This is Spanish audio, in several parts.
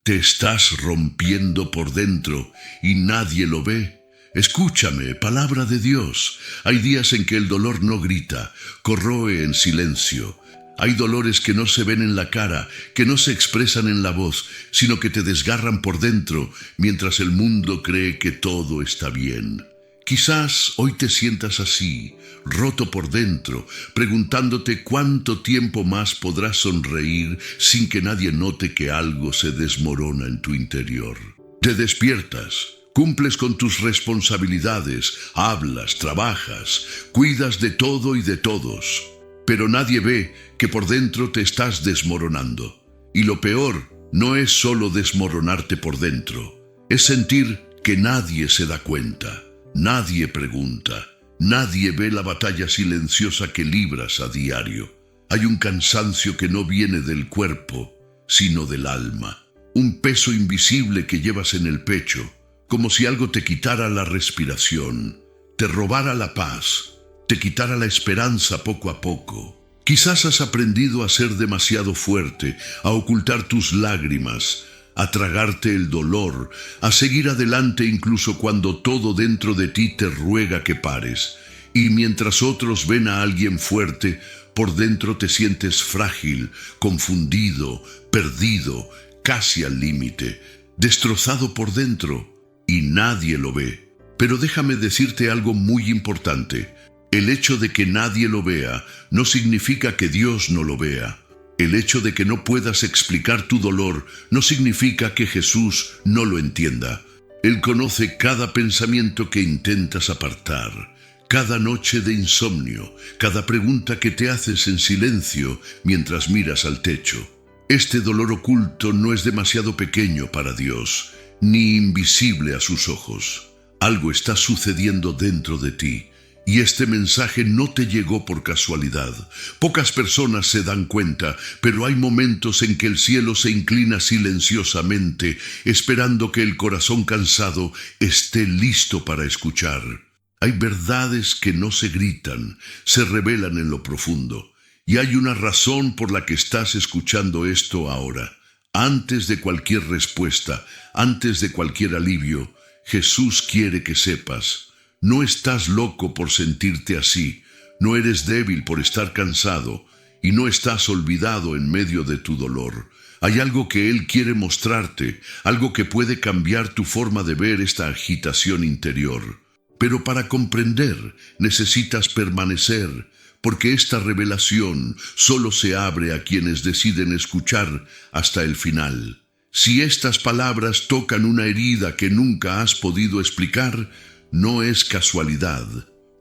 Te estás rompiendo por dentro y nadie lo ve. Escúchame, palabra de Dios. Hay días en que el dolor no grita, corroe en silencio. Hay dolores que no se ven en la cara, que no se expresan en la voz, sino que te desgarran por dentro, mientras el mundo cree que todo está bien. Quizás hoy te sientas así, roto por dentro, preguntándote cuánto tiempo más podrás sonreír sin que nadie note que algo se desmorona en tu interior. Te despiertas, cumples con tus responsabilidades, hablas, trabajas, cuidas de todo y de todos, pero nadie ve que por dentro te estás desmoronando. Y lo peor no es solo desmoronarte por dentro, es sentir que nadie se da cuenta. Nadie pregunta, nadie ve la batalla silenciosa que libras a diario. Hay un cansancio que no viene del cuerpo, sino del alma. Un peso invisible que llevas en el pecho, como si algo te quitara la respiración, te robara la paz, te quitara la esperanza poco a poco. Quizás has aprendido a ser demasiado fuerte, a ocultar tus lágrimas, a tragarte el dolor, a seguir adelante incluso cuando todo dentro de ti te ruega que pares. Y mientras otros ven a alguien fuerte, por dentro te sientes frágil, confundido, perdido, casi al límite, destrozado por dentro, y nadie lo ve. Pero déjame decirte algo muy importante. El hecho de que nadie lo vea no significa que Dios no lo vea. El hecho de que no puedas explicar tu dolor no significa que Jesús no lo entienda. Él conoce cada pensamiento que intentas apartar, cada noche de insomnio, cada pregunta que te haces en silencio mientras miras al techo. Este dolor oculto no es demasiado pequeño para Dios, ni invisible a sus ojos. Algo está sucediendo dentro de ti. Y este mensaje no te llegó por casualidad. Pocas personas se dan cuenta, pero hay momentos en que el cielo se inclina silenciosamente, esperando que el corazón cansado esté listo para escuchar. Hay verdades que no se gritan, se revelan en lo profundo. Y hay una razón por la que estás escuchando esto ahora. Antes de cualquier respuesta, antes de cualquier alivio, Jesús quiere que sepas: no estás loco por sentirte así, no eres débil por estar cansado y no estás olvidado en medio de tu dolor. Hay algo que Él quiere mostrarte, algo que puede cambiar tu forma de ver esta agitación interior. Pero para comprender necesitas permanecer, porque esta revelación solo se abre a quienes deciden escuchar hasta el final. Si estas palabras tocan una herida que nunca has podido explicar, no es casualidad.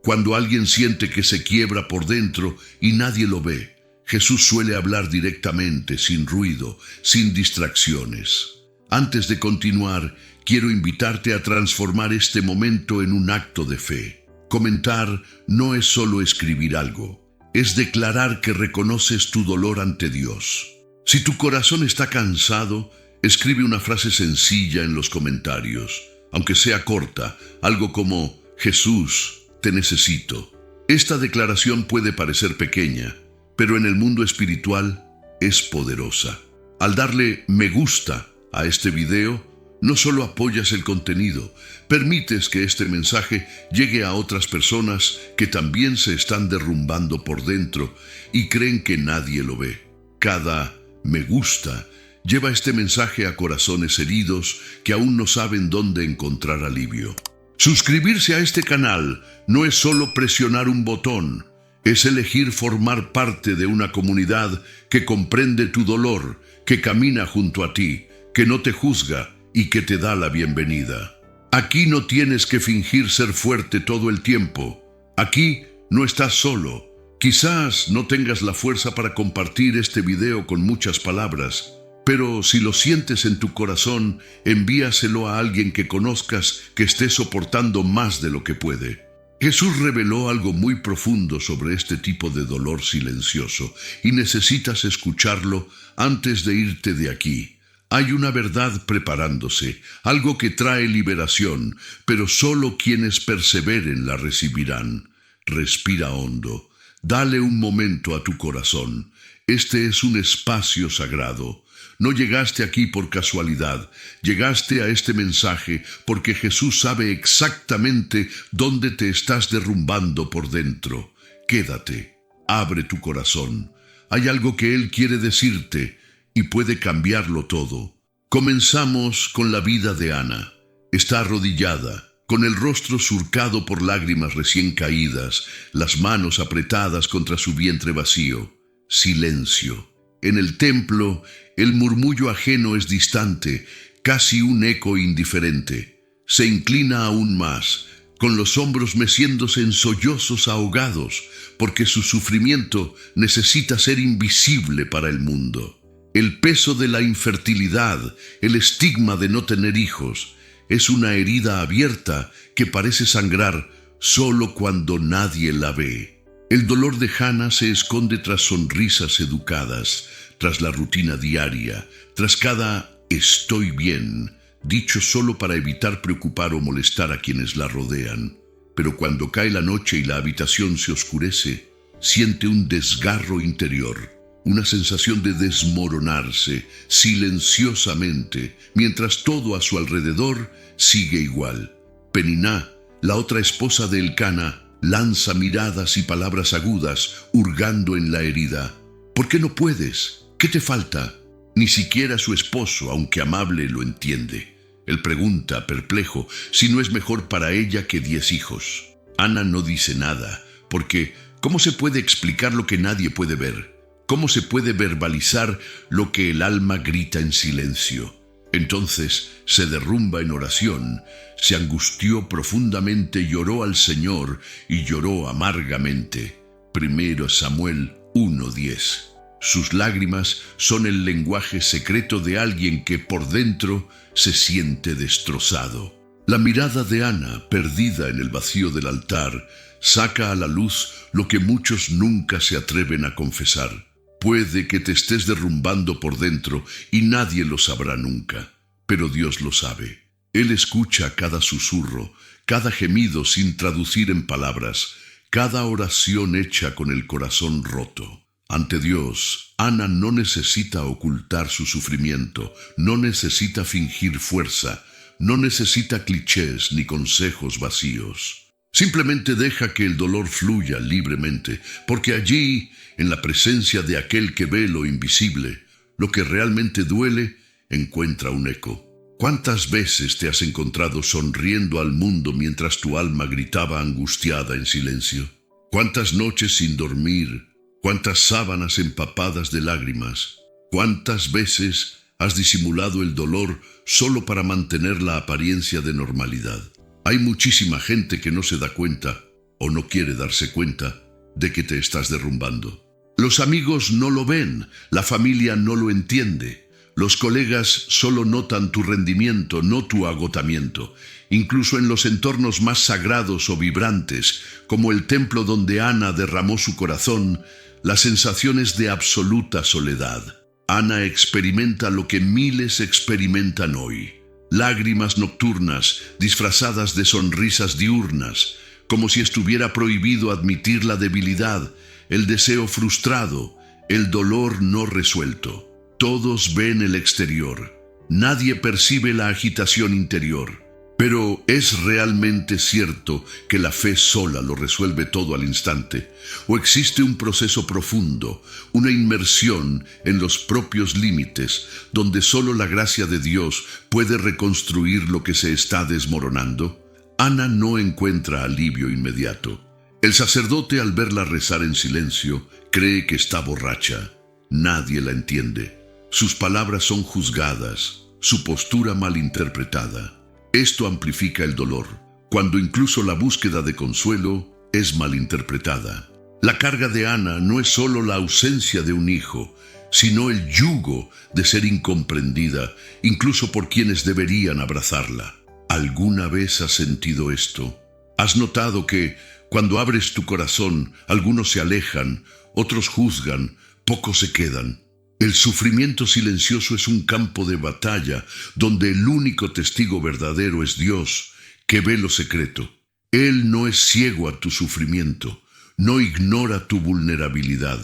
Cuando alguien siente que se quiebra por dentro y nadie lo ve, Jesús suele hablar directamente, sin ruido, sin distracciones. Antes de continuar, quiero invitarte a transformar este momento en un acto de fe. Comentar no es solo escribir algo, es declarar que reconoces tu dolor ante Dios. Si tu corazón está cansado, escribe una frase sencilla en los comentarios, aunque sea corta, algo como: Jesús, te necesito. Esta declaración puede parecer pequeña, pero en el mundo espiritual es poderosa. Al darle me gusta a este video, no solo apoyas el contenido, permites que este mensaje llegue a otras personas que también se están derrumbando por dentro y creen que nadie lo ve. Cada me gusta lleva este mensaje a corazones heridos que aún no saben dónde encontrar alivio. Suscribirse a este canal no es solo presionar un botón, es elegir formar parte de una comunidad que comprende tu dolor, que camina junto a ti, que no te juzga y que te da la bienvenida. Aquí no tienes que fingir ser fuerte todo el tiempo. Aquí no estás solo. Quizás no tengas la fuerza para compartir este video con muchas palabras, pero si lo sientes en tu corazón, envíaselo a alguien que conozcas que esté soportando más de lo que puede. Jesús reveló algo muy profundo sobre este tipo de dolor silencioso y necesitas escucharlo antes de irte de aquí. Hay una verdad preparándose, algo que trae liberación, pero solo quienes perseveren la recibirán. Respira hondo. Dale un momento a tu corazón. Este es un espacio sagrado. No llegaste aquí por casualidad. Llegaste a este mensaje porque Jesús sabe exactamente dónde te estás derrumbando por dentro. Quédate, abre tu corazón. Hay algo que Él quiere decirte y puede cambiarlo todo. Comenzamos con la vida de Ana. Está arrodillada, con el rostro surcado por lágrimas recién caídas, las manos apretadas contra su vientre vacío. Silencio. En el templo, el murmullo ajeno es distante, casi un eco indiferente. Se inclina aún más, con los hombros meciéndose en sollozos ahogados, porque su sufrimiento necesita ser invisible para el mundo. El peso de la infertilidad, el estigma de no tener hijos, es una herida abierta que parece sangrar solo cuando nadie la ve. El dolor de Hannah se esconde tras sonrisas educadas, tras la rutina diaria, tras cada «estoy bien», dicho solo para evitar preocupar o molestar a quienes la rodean. Pero cuando cae la noche y la habitación se oscurece, siente un desgarro interior, una sensación de desmoronarse silenciosamente, mientras todo a su alrededor sigue igual. Peniná, la otra esposa de Elcana, lanza miradas y palabras agudas, hurgando en la herida. ¿Por qué no puedes? ¿Qué te falta? Ni siquiera su esposo, aunque amable, lo entiende. Él pregunta, perplejo, si no es mejor para ella que 10 hijos. Ana no dice nada, porque ¿cómo se puede explicar lo que nadie puede ver? ¿Cómo se puede verbalizar lo que el alma grita en silencio? Entonces se derrumba en oración, se angustió profundamente, lloró al Señor y lloró amargamente. 1 Samuel 1:10. Sus lágrimas son el lenguaje secreto de alguien que por dentro se siente destrozado. La mirada de Ana, perdida en el vacío del altar, saca a la luz lo que muchos nunca se atreven a confesar. Puede que te estés derrumbando por dentro y nadie lo sabrá nunca, pero Dios lo sabe. Él escucha cada susurro, cada gemido sin traducir en palabras, cada oración hecha con el corazón roto. Ante Dios, Ana no necesita ocultar su sufrimiento, no necesita fingir fuerza, no necesita clichés ni consejos vacíos. Simplemente deja que el dolor fluya libremente, porque allí, en la presencia de aquel que ve lo invisible, lo que realmente duele encuentra un eco. ¿Cuántas veces te has encontrado sonriendo al mundo mientras tu alma gritaba angustiada en silencio? ¿Cuántas noches sin dormir? ¿Cuántas sábanas empapadas de lágrimas? ¿Cuántas veces has disimulado el dolor solo para mantener la apariencia de normalidad? Hay muchísima gente que no se da cuenta, o no quiere darse cuenta, de que te estás derrumbando. Los amigos no lo ven, la familia no lo entiende. Los colegas solo notan tu rendimiento, no tu agotamiento. Incluso en los entornos más sagrados o vibrantes, como el templo donde Ana derramó su corazón, la sensación es de absoluta soledad. Ana experimenta lo que miles experimentan hoy. Lágrimas nocturnas disfrazadas de sonrisas diurnas, como si estuviera prohibido admitir la debilidad, el deseo frustrado, el dolor no resuelto. Todos ven el exterior, nadie percibe la agitación interior. Pero ¿es realmente cierto que la fe sola lo resuelve todo al instante? ¿O existe un proceso profundo, una inmersión en los propios límites, donde solo la gracia de Dios puede reconstruir lo que se está desmoronando? Ana no encuentra alivio inmediato. El sacerdote, al verla rezar en silencio, cree que está borracha. Nadie la entiende. Sus palabras son juzgadas, su postura malinterpretada. Esto amplifica el dolor, cuando incluso la búsqueda de consuelo es malinterpretada. La carga de Ana no es solo la ausencia de un hijo, sino el yugo de ser incomprendida, incluso por quienes deberían abrazarla. ¿Alguna vez has sentido esto? ¿Has notado que, cuando abres tu corazón, algunos se alejan, otros juzgan, pocos se quedan? El sufrimiento silencioso es un campo de batalla donde el único testigo verdadero es Dios, que ve lo secreto. Él no es ciego a tu sufrimiento, no ignora tu vulnerabilidad.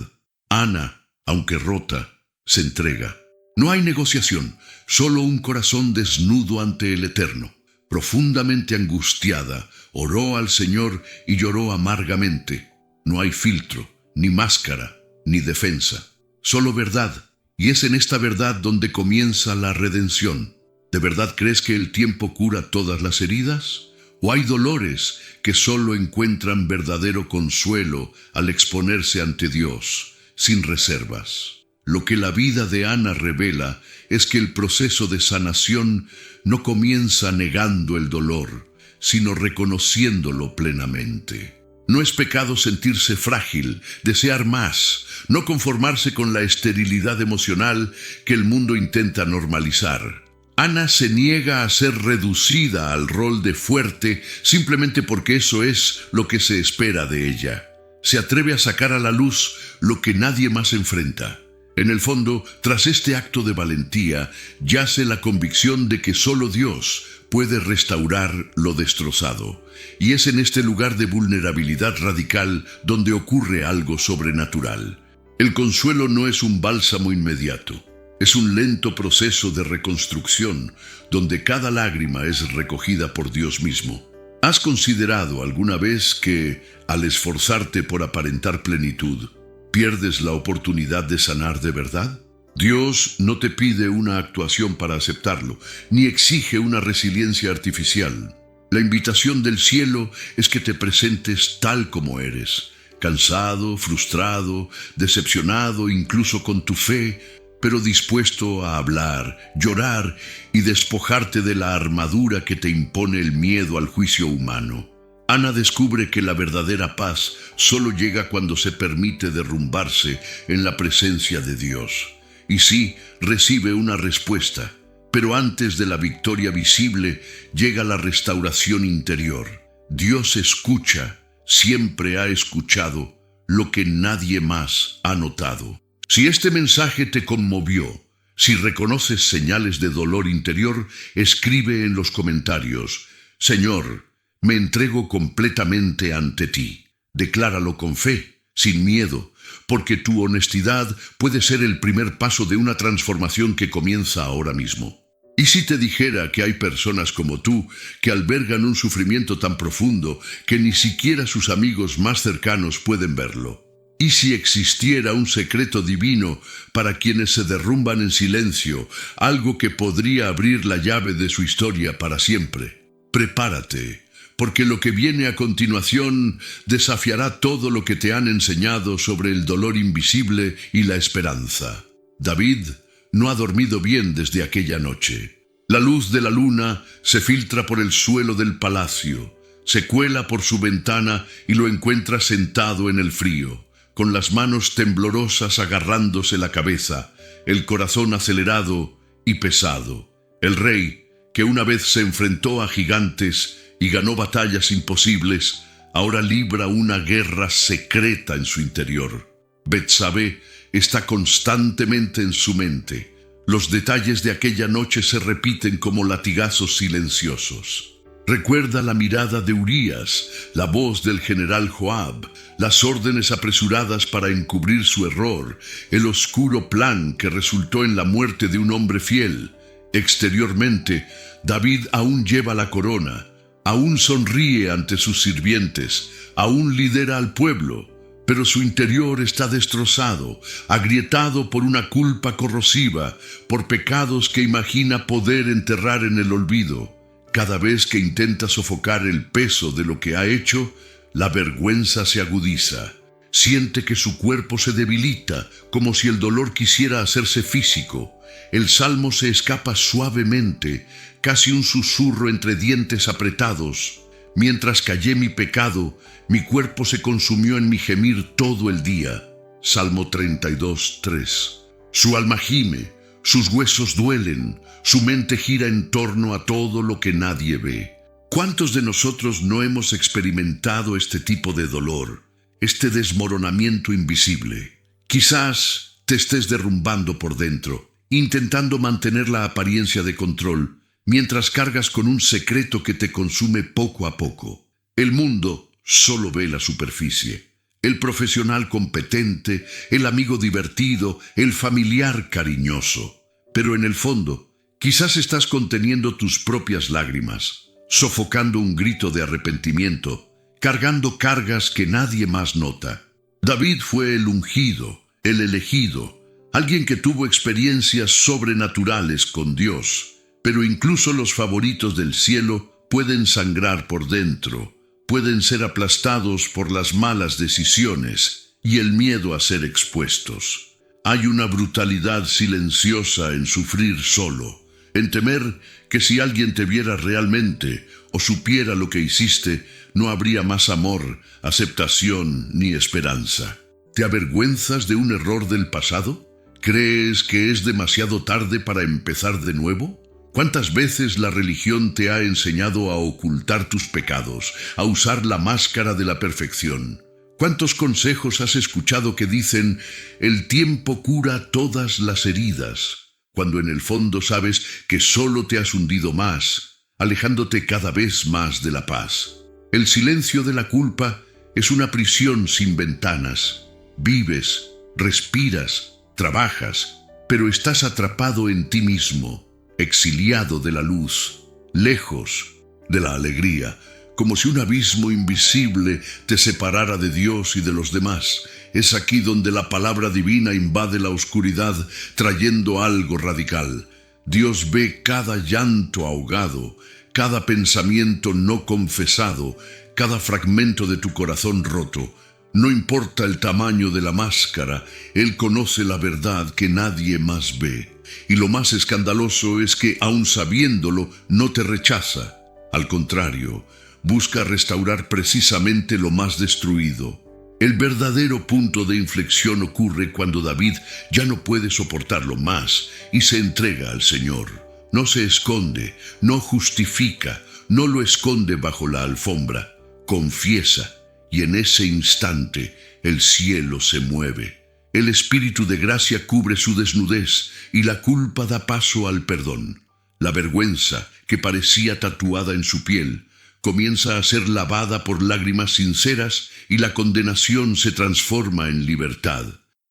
Ana, aunque rota, se entrega. No hay negociación, solo un corazón desnudo ante el Eterno. Profundamente angustiada, oró al Señor y lloró amargamente. No hay filtro, ni máscara, ni defensa. Solo verdad, y es en esta verdad donde comienza la redención. ¿De verdad crees que el tiempo cura todas las heridas? ¿O hay dolores que solo encuentran verdadero consuelo al exponerse ante Dios, sin reservas? Lo que la vida de Ana revela es que el proceso de sanación no comienza negando el dolor, sino reconociéndolo plenamente. No es pecado sentirse frágil, desear más, no conformarse con la esterilidad emocional que el mundo intenta normalizar. Ana se niega a ser reducida al rol de fuerte simplemente porque eso es lo que se espera de ella. Se atreve a sacar a la luz lo que nadie más enfrenta. En el fondo, tras este acto de valentía, yace la convicción de que solo Dios puede restaurar lo destrozado. Y es en este lugar de vulnerabilidad radical donde ocurre algo sobrenatural. El consuelo no es un bálsamo inmediato. Es un lento proceso de reconstrucción, donde cada lágrima es recogida por Dios mismo. ¿Has considerado alguna vez que, al esforzarte por aparentar plenitud, pierdes la oportunidad de sanar de verdad? Dios no te pide una actuación para aceptarlo, ni exige una resiliencia artificial. La invitación del cielo es que te presentes tal como eres, cansado, frustrado, decepcionado incluso con tu fe, pero dispuesto a hablar, llorar y despojarte de la armadura que te impone el miedo al juicio humano. Ana descubre que la verdadera paz solo llega cuando se permite derrumbarse en la presencia de Dios. Y sí, recibe una respuesta, pero antes de la victoria visible llega la restauración interior. Dios escucha, siempre ha escuchado lo que nadie más ha notado. Si este mensaje te conmovió, si reconoces señales de dolor interior, escribe en los comentarios: Señor, me entrego completamente ante ti. Decláralo con fe, sin miedo, porque tu honestidad puede ser el primer paso de una transformación que comienza ahora mismo. ¿Y si te dijera que hay personas como tú que albergan un sufrimiento tan profundo que ni siquiera sus amigos más cercanos pueden verlo? ¿Y si existiera un secreto divino para quienes se derrumban en silencio, algo que podría abrir la llave de su historia para siempre? Prepárate, porque lo que viene a continuación desafiará todo lo que te han enseñado sobre el dolor invisible y la esperanza. David no ha dormido bien desde aquella noche. La luz de la luna se filtra por el suelo del palacio, se cuela por su ventana y lo encuentra sentado en el frío, con las manos temblorosas agarrándose la cabeza, el corazón acelerado y pesado. El rey, que una vez se enfrentó a gigantes y ganó batallas imposibles, ahora libra una guerra secreta en su interior. Betsabé está constantemente en su mente. Los detalles de aquella noche se repiten como latigazos silenciosos. Recuerda la mirada de Urías, la voz del general Joab, las órdenes apresuradas para encubrir su error, el oscuro plan que resultó en la muerte de un hombre fiel. Exteriormente, David aún lleva la corona, aún sonríe ante sus sirvientes, aún lidera al pueblo, pero su interior está destrozado, agrietado por una culpa corrosiva, por pecados que imagina poder enterrar en el olvido. Cada vez que intenta sofocar el peso de lo que ha hecho, la vergüenza se agudiza. Siente que su cuerpo se debilita, como si el dolor quisiera hacerse físico. El salmo se escapa suavemente, casi un susurro entre dientes apretados. Mientras callé mi pecado, mi cuerpo se consumió en mi gemir todo el día. Salmo 32:3. Su alma gime, sus huesos duelen, su mente gira en torno a todo lo que nadie ve. ¿Cuántos de nosotros no hemos experimentado este tipo de dolor, este desmoronamiento invisible? Quizás te estés derrumbando por dentro, intentando mantener la apariencia de control, mientras cargas con un secreto que te consume poco a poco. El mundo solo ve la superficie. El profesional competente, el amigo divertido, el familiar cariñoso. Pero en el fondo, quizás estás conteniendo tus propias lágrimas, sofocando un grito de arrepentimiento, cargando cargas que nadie más nota. David fue el ungido, el elegido, alguien que tuvo experiencias sobrenaturales con Dios, pero incluso los favoritos del cielo pueden sangrar por dentro, pueden ser aplastados por las malas decisiones y el miedo a ser expuestos. Hay una brutalidad silenciosa en sufrir solo, en temer que si alguien te viera realmente o supiera lo que hiciste, no habría más amor, aceptación ni esperanza. ¿Te avergüenzas de un error del pasado? ¿Crees que es demasiado tarde para empezar de nuevo? ¿Cuántas veces la religión te ha enseñado a ocultar tus pecados, a usar la máscara de la perfección? ¿Cuántos consejos has escuchado que dicen, el tiempo cura todas las heridas, cuando en el fondo sabes que solo te has hundido más, alejándote cada vez más de la paz? El silencio de la culpa es una prisión sin ventanas. Vives, respiras, trabajas, pero estás atrapado en ti mismo, exiliado de la luz, lejos de la alegría, como si un abismo invisible te separara de Dios y de los demás. Es aquí donde la palabra divina invade la oscuridad, trayendo algo radical. Dios ve cada llanto ahogado, cada pensamiento no confesado, cada fragmento de tu corazón roto. No importa el tamaño de la máscara, Él conoce la verdad que nadie más ve. Y lo más escandaloso es que, aun sabiéndolo, no te rechaza. Al contrario, busca restaurar precisamente lo más destruido. El verdadero punto de inflexión ocurre cuando David ya no puede soportarlo más y se entrega al Señor. No se esconde, no justifica, no lo esconde bajo la alfombra. Confiesa, y en ese instante el cielo se mueve. El Espíritu de gracia cubre su desnudez y la culpa da paso al perdón. La vergüenza, que parecía tatuada en su piel, comienza a ser lavada por lágrimas sinceras y la condenación se transforma en libertad.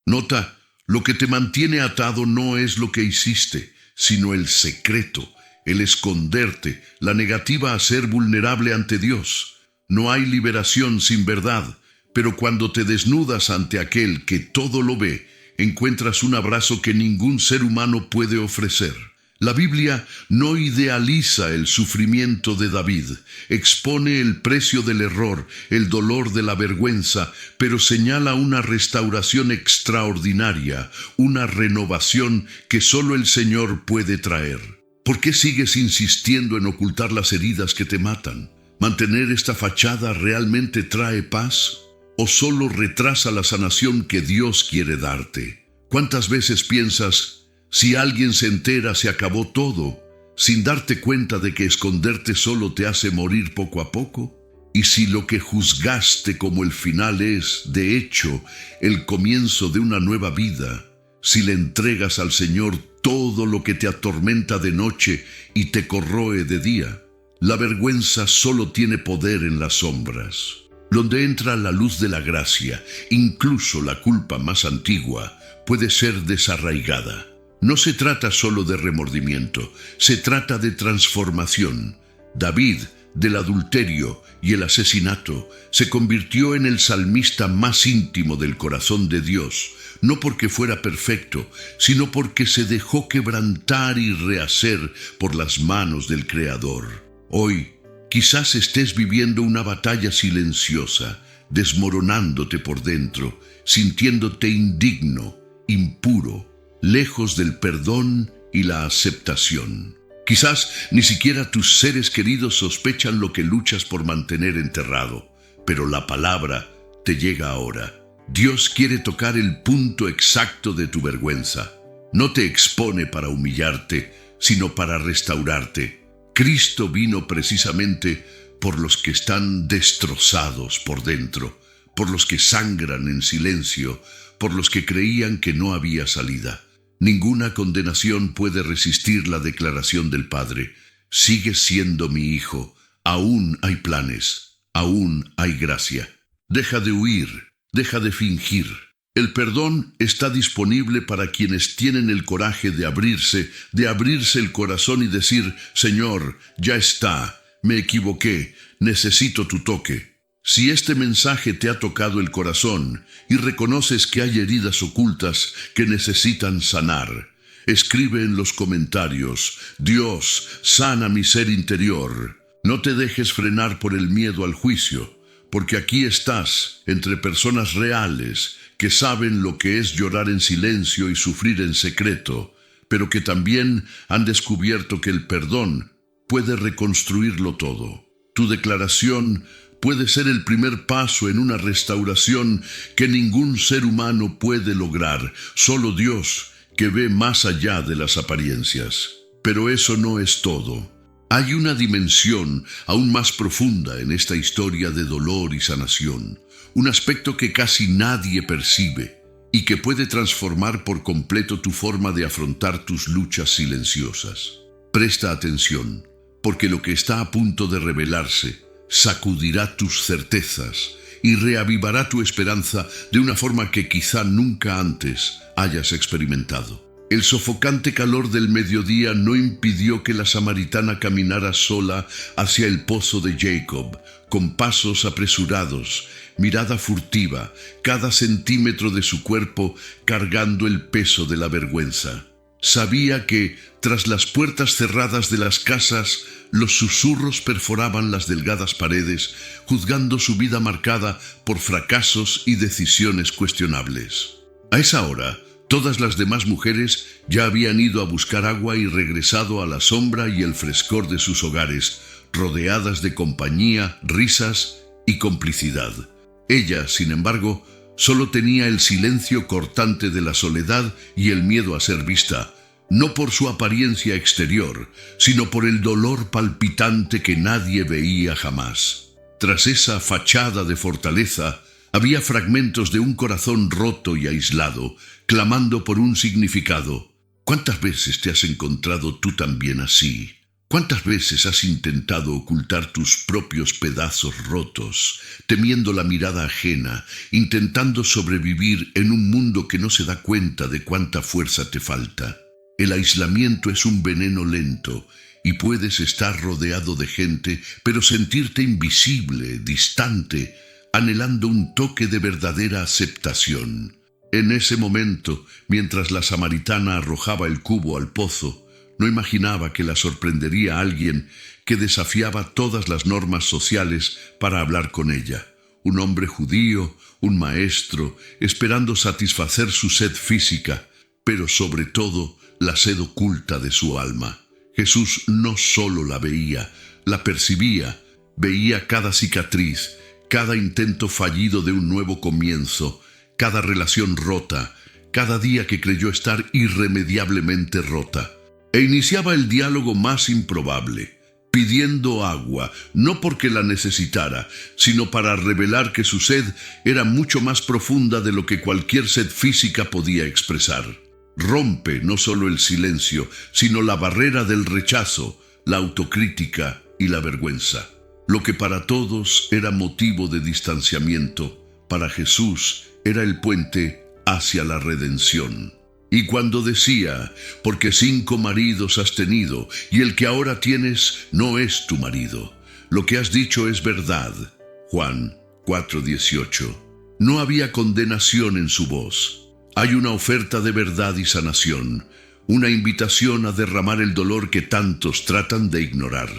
Nota, lo que te mantiene atado no es lo que hiciste, sino el secreto, el esconderte, la negativa a ser vulnerable ante Dios. No hay liberación sin verdad, pero cuando te desnudas ante aquel que todo lo ve, encuentras un abrazo que ningún ser humano puede ofrecer. La Biblia no idealiza el sufrimiento de David, expone el precio del error, el dolor de la vergüenza, pero señala una restauración extraordinaria, una renovación que solo el Señor puede traer. ¿Por qué sigues insistiendo en ocultar las heridas que te matan? ¿Mantener esta fachada realmente trae paz? ¿O solo retrasa la sanación que Dios quiere darte? ¿Cuántas veces piensas, si alguien se entera se acabó todo, sin darte cuenta de que esconderte solo te hace morir poco a poco? Y si lo que juzgaste como el final es, de hecho, el comienzo de una nueva vida, si le entregas al Señor todo lo que te atormenta de noche y te corroe de día, la vergüenza solo tiene poder en las sombras. Donde entra la luz de la gracia, incluso la culpa más antigua puede ser desarraigada. No se trata solo de remordimiento, se trata de transformación. David, del adulterio y el asesinato, se convirtió en el salmista más íntimo del corazón de Dios, no porque fuera perfecto, sino porque se dejó quebrantar y rehacer por las manos del Creador. Hoy, quizás estés viviendo una batalla silenciosa, desmoronándote por dentro, sintiéndote indigno, impuro, lejos del perdón y la aceptación. Quizás ni siquiera tus seres queridos sospechan lo que luchas por mantener enterrado, pero la palabra te llega ahora. Dios quiere tocar el punto exacto de tu vergüenza. No te expone para humillarte, sino para restaurarte. Cristo vino precisamente por los que están destrozados por dentro, por los que sangran en silencio, por los que creían que no había salida. Ninguna condenación puede resistir la declaración del Padre. Sigues siendo mi hijo. Aún hay planes. Aún hay gracia. Deja de huir. Deja de fingir. El perdón está disponible para quienes tienen el coraje de abrirse el corazón y decir: Señor, ya está, me equivoqué, necesito tu toque. Si este mensaje te ha tocado el corazón y reconoces que hay heridas ocultas que necesitan sanar, escribe en los comentarios: Dios, sana mi ser interior. No te dejes frenar por el miedo al juicio, porque aquí estás entre personas reales que saben lo que es llorar en silencio y sufrir en secreto, pero que también han descubierto que el perdón puede reconstruirlo todo. Tu declaración puede ser el primer paso en una restauración que ningún ser humano puede lograr, solo Dios, que ve más allá de las apariencias. Pero eso no es todo. Hay una dimensión aún más profunda en esta historia de dolor y sanación, un aspecto que casi nadie percibe y que puede transformar por completo tu forma de afrontar tus luchas silenciosas. Presta atención, porque lo que está a punto de revelarse sacudirá tus certezas y reavivará tu esperanza de una forma que quizá nunca antes hayas experimentado. El sofocante calor del mediodía no impidió que la samaritana caminara sola hacia el pozo de Jacob, con pasos apresurados, mirada furtiva, cada centímetro de su cuerpo cargando el peso de la vergüenza. Sabía que, tras las puertas cerradas de las casas, los susurros perforaban las delgadas paredes, juzgando su vida marcada por fracasos y decisiones cuestionables. A esa hora, todas las demás mujeres ya habían ido a buscar agua y regresado a la sombra y el frescor de sus hogares, rodeadas de compañía, risas y complicidad. Ella, sin embargo, solo tenía el silencio cortante de la soledad y el miedo a ser vista, no por su apariencia exterior, sino por el dolor palpitante que nadie veía jamás. Tras esa fachada de fortaleza, había fragmentos de un corazón roto y aislado, clamando por un significado. ¿Cuántas veces te has encontrado tú también así? ¿Cuántas veces has intentado ocultar tus propios pedazos rotos, temiendo la mirada ajena, intentando sobrevivir en un mundo que no se da cuenta de cuánta fuerza te falta? El aislamiento es un veneno lento y puedes estar rodeado de gente, pero sentirte invisible, distante, anhelando un toque de verdadera aceptación. En ese momento, mientras la samaritana arrojaba el cubo al pozo, no imaginaba que la sorprendería alguien que desafiaba todas las normas sociales para hablar con ella. Un hombre judío, un maestro, esperando satisfacer su sed física, pero sobre todo la sed oculta de su alma. Jesús no solo la veía, la percibía, veía cada cicatriz, cada intento fallido de un nuevo comienzo, cada relación rota, cada día que creyó estar irremediablemente rota. E iniciaba el diálogo más improbable, pidiendo agua, no porque la necesitara, sino para revelar que su sed era mucho más profunda de lo que cualquier sed física podía expresar. Rompe no solo el silencio, sino la barrera del rechazo, la autocrítica y la vergüenza. Lo que para todos era motivo de distanciamiento, para Jesús era el puente hacia la redención. Y cuando decía: porque 5 maridos has tenido, y el que ahora tienes no es tu marido, lo que has dicho es verdad. Juan 4:18. No había condenación en su voz. Hay una oferta de verdad y sanación, una invitación a derramar el dolor que tantos tratan de ignorar.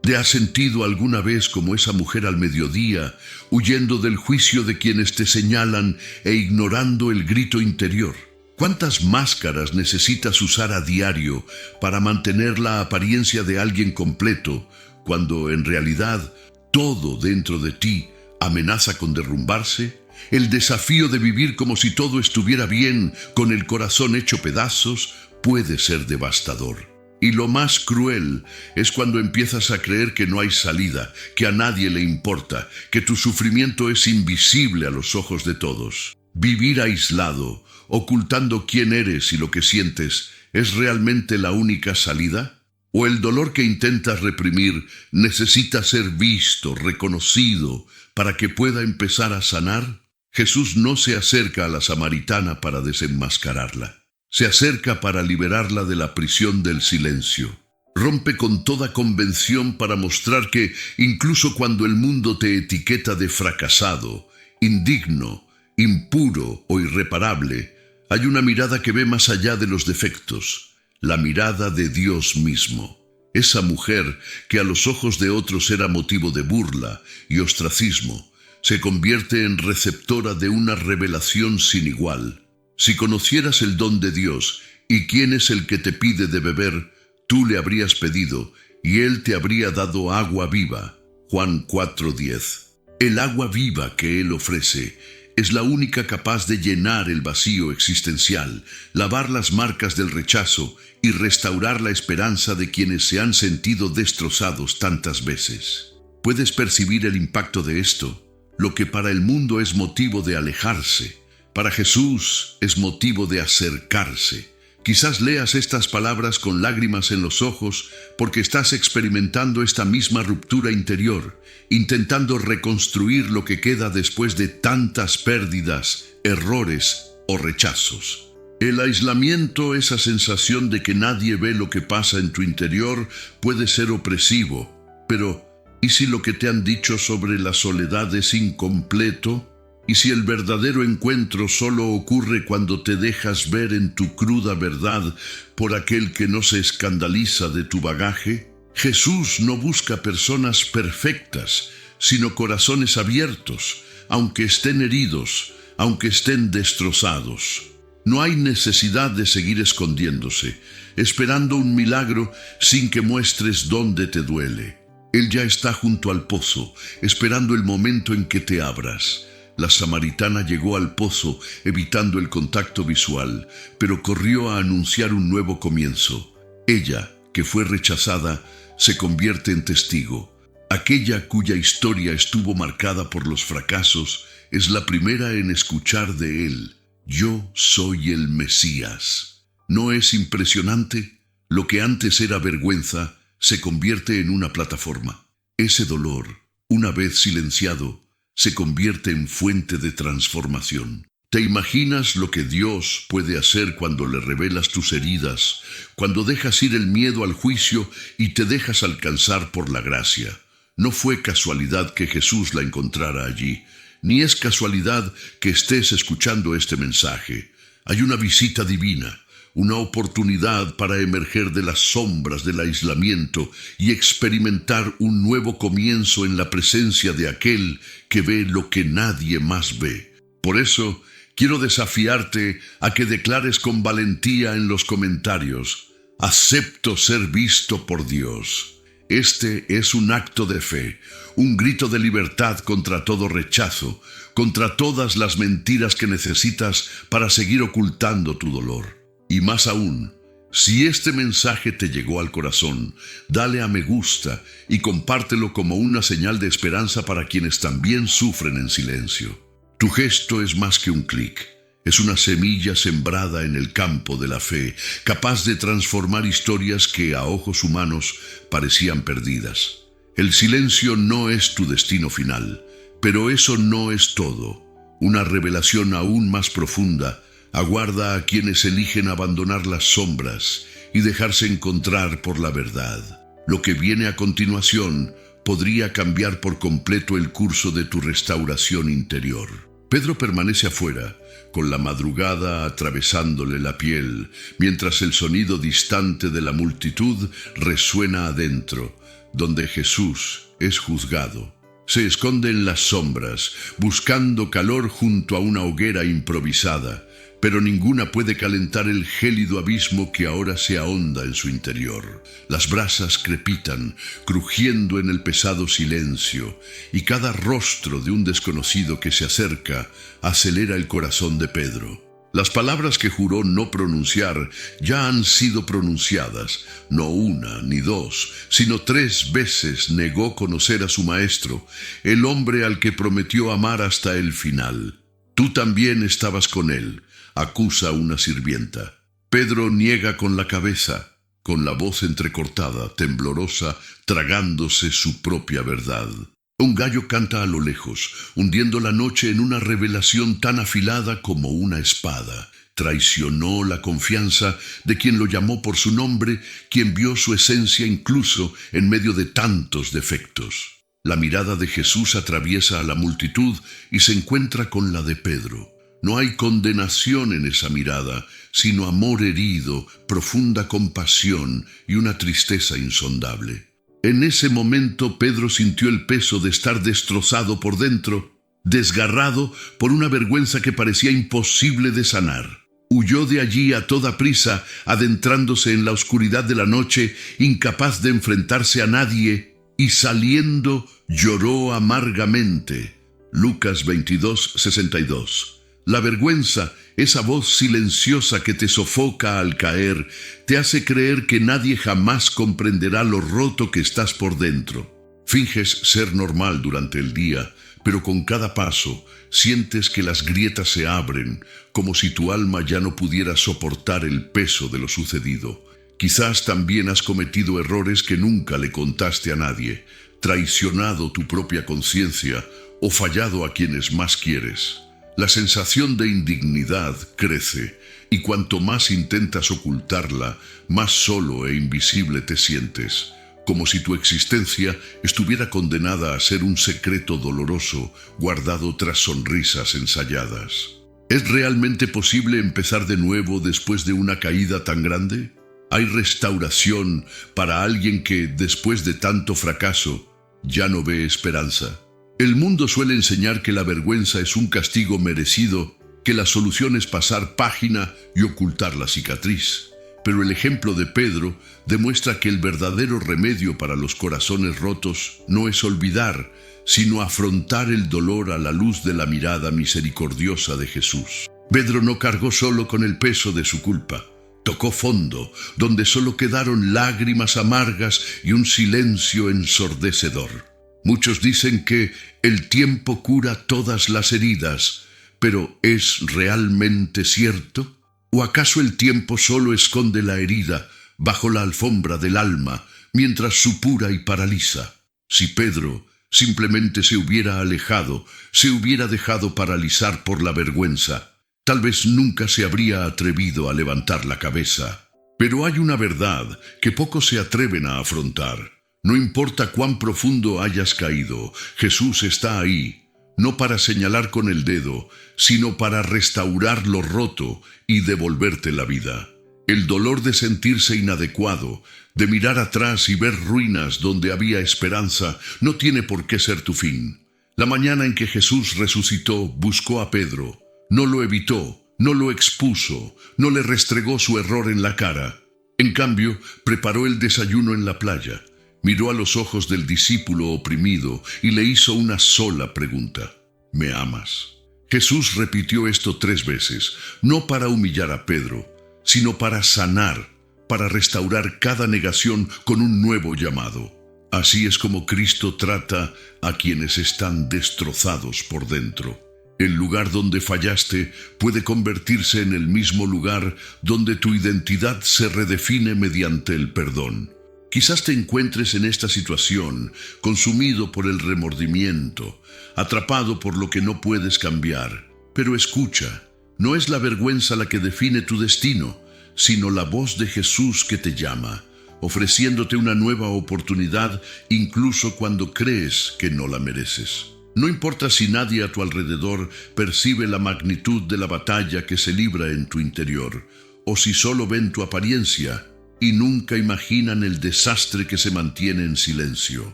¿Te has sentido alguna vez como esa mujer al mediodía, huyendo del juicio de quienes te señalan e ignorando el grito interior? ¿Cuántas máscaras necesitas usar a diario para mantener la apariencia de alguien completo, cuando en realidad todo dentro de ti amenaza con derrumbarse? El desafío de vivir como si todo estuviera bien, con el corazón hecho pedazos, puede ser devastador. Y lo más cruel es cuando empiezas a creer que no hay salida, que a nadie le importa, que tu sufrimiento es invisible a los ojos de todos. Vivir aislado, ocultando quién eres y lo que sientes, ¿es realmente la única salida? ¿O el dolor que intentas reprimir necesita ser visto, reconocido, para que pueda empezar a sanar? Jesús no se acerca a la samaritana para desenmascararla. Se acerca para liberarla de la prisión del silencio. Rompe con toda convención para mostrar que, incluso cuando el mundo te etiqueta de fracasado, indigno, impuro o irreparable, hay una mirada que ve más allá de los defectos, la mirada de Dios mismo. Esa mujer que a los ojos de otros era motivo de burla y ostracismo, se convierte en receptora de una revelación sin igual. Si conocieras el don de Dios y quién es el que te pide de beber, tú le habrías pedido y él te habría dado agua viva. Juan 4:10. El agua viva que él ofrece es la única capaz de llenar el vacío existencial, lavar las marcas del rechazo y restaurar la esperanza de quienes se han sentido destrozados tantas veces. ¿Puedes percibir el impacto de esto? Lo que para el mundo es motivo de alejarse, para Jesús es motivo de acercarse. Quizás leas estas palabras con lágrimas en los ojos porque estás experimentando esta misma ruptura interior, intentando reconstruir lo que queda después de tantas pérdidas, errores o rechazos. El aislamiento, esa sensación de que nadie ve lo que pasa en tu interior, puede ser opresivo, pero ¿y si lo que te han dicho sobre la soledad es incompleto? ¿Y si el verdadero encuentro solo ocurre cuando te dejas ver en tu cruda verdad por aquel que no se escandaliza de tu bagaje? Jesús no busca personas perfectas, sino corazones abiertos, aunque estén heridos, aunque estén destrozados. No hay necesidad de seguir escondiéndose, esperando un milagro sin que muestres dónde te duele. Él ya está junto al pozo, esperando el momento en que te abras. La samaritana llegó al pozo evitando el contacto visual, pero corrió a anunciar un nuevo comienzo. Ella, que fue rechazada, se convierte en testigo. Aquella cuya historia estuvo marcada por los fracasos es la primera en escuchar de él: yo soy el Mesías. ¿No es impresionante? Lo que antes era vergüenza se convierte en una plataforma. Ese dolor, una vez silenciado, se convierte en fuente de transformación. ¿Te imaginas lo que Dios puede hacer cuando le revelas tus heridas, cuando dejas ir el miedo al juicio y te dejas alcanzar por la gracia? No fue casualidad que Jesús la encontrara allí, ni es casualidad que estés escuchando este mensaje. Hay una visita divina, una oportunidad para emerger de las sombras del aislamiento y experimentar un nuevo comienzo en la presencia de aquel que ve lo que nadie más ve. Por eso, quiero desafiarte a que declares con valentía en los comentarios: acepto ser visto por Dios. Este es un acto de fe, un grito de libertad contra todo rechazo, contra todas las mentiras que necesitas para seguir ocultando tu dolor. Y más aún, si este mensaje te llegó al corazón, dale a me gusta y compártelo como una señal de esperanza para quienes también sufren en silencio. Tu gesto es más que un clic, es una semilla sembrada en el campo de la fe, capaz de transformar historias que a ojos humanos parecían perdidas. El silencio no es tu destino final, pero eso no es todo. Una revelación aún más profunda aguarda a quienes eligen abandonar las sombras y dejarse encontrar por la verdad. Lo que viene a continuación podría cambiar por completo el curso de tu restauración interior. Pedro permanece afuera, con la madrugada atravesándole la piel, mientras el sonido distante de la multitud resuena adentro, donde Jesús es juzgado. Se esconde en las sombras, buscando calor junto a una hoguera improvisada, pero ninguna puede calentar el gélido abismo que ahora se ahonda en su interior. Las brasas crepitan, crujiendo en el pesado silencio, y cada rostro de un desconocido que se acerca acelera el corazón de Pedro. Las palabras que juró no pronunciar ya han sido pronunciadas. No una ni dos, sino 3 veces negó conocer a su maestro, el hombre al que prometió amar hasta el final. Tú también estabas con él, acusa una sirvienta. Pedro niega con la cabeza, con la voz entrecortada, temblorosa, tragándose su propia verdad. Un gallo canta a lo lejos, hundiendo la noche en una revelación tan afilada como una espada. Traicionó la confianza de quien lo llamó por su nombre, quien vio su esencia incluso en medio de tantos defectos. La mirada de Jesús atraviesa a la multitud y se encuentra con la de Pedro. No hay condenación en esa mirada, sino amor herido, profunda compasión y una tristeza insondable. En ese momento Pedro sintió el peso de estar destrozado por dentro, desgarrado por una vergüenza que parecía imposible de sanar. Huyó de allí a toda prisa, adentrándose en la oscuridad de la noche, incapaz de enfrentarse a nadie, y saliendo lloró amargamente. Lucas 22:62. La vergüenza, esa voz silenciosa que te sofoca al caer, te hace creer que nadie jamás comprenderá lo roto que estás por dentro. Finges ser normal durante el día, pero con cada paso sientes que las grietas se abren, como si tu alma ya no pudiera soportar el peso de lo sucedido. Quizás también has cometido errores que nunca le contaste a nadie, traicionado tu propia conciencia o fallado a quienes más quieres. La sensación de indignidad crece, y cuanto más intentas ocultarla, más solo e invisible te sientes, como si tu existencia estuviera condenada a ser un secreto doloroso guardado tras sonrisas ensayadas. ¿Es realmente posible empezar de nuevo después de una caída tan grande? ¿Hay restauración para alguien que, después de tanto fracaso, ya no ve esperanza? El mundo suele enseñar que la vergüenza es un castigo merecido, que la solución es pasar página y ocultar la cicatriz. Pero el ejemplo de Pedro demuestra que el verdadero remedio para los corazones rotos no es olvidar, sino afrontar el dolor a la luz de la mirada misericordiosa de Jesús. Pedro no cargó solo con el peso de su culpa. Tocó fondo, donde solo quedaron lágrimas amargas y un silencio ensordecedor. Muchos dicen que el tiempo cura todas las heridas, pero ¿es realmente cierto? ¿O acaso el tiempo solo esconde la herida bajo la alfombra del alma, mientras supura y paraliza? Si Pedro simplemente se hubiera alejado, se hubiera dejado paralizar por la vergüenza, tal vez nunca se habría atrevido a levantar la cabeza. Pero hay una verdad que pocos se atreven a afrontar. No importa cuán profundo hayas caído, Jesús está ahí, no para señalar con el dedo, sino para restaurar lo roto y devolverte la vida. El dolor de sentirse inadecuado, de mirar atrás y ver ruinas donde había esperanza, no tiene por qué ser tu fin. La mañana en que Jesús resucitó, buscó a Pedro. No lo evitó, no lo expuso, no le restregó su error en la cara. En cambio, preparó el desayuno en la playa. Miró a los ojos del discípulo oprimido y le hizo una sola pregunta: ¿me amas? Jesús repitió esto 3 veces, no para humillar a Pedro, sino para sanar, para restaurar cada negación con un nuevo llamado. Así es como Cristo trata a quienes están destrozados por dentro. El lugar donde fallaste puede convertirse en el mismo lugar donde tu identidad se redefine mediante el perdón. Quizás te encuentres en esta situación, consumido por el remordimiento, atrapado por lo que no puedes cambiar. Pero escucha, no es la vergüenza la que define tu destino, sino la voz de Jesús que te llama, ofreciéndote una nueva oportunidad incluso cuando crees que no la mereces. No importa si nadie a tu alrededor percibe la magnitud de la batalla que se libra en tu interior, o si solo ven tu apariencia y nunca imaginan el desastre que se mantiene en silencio.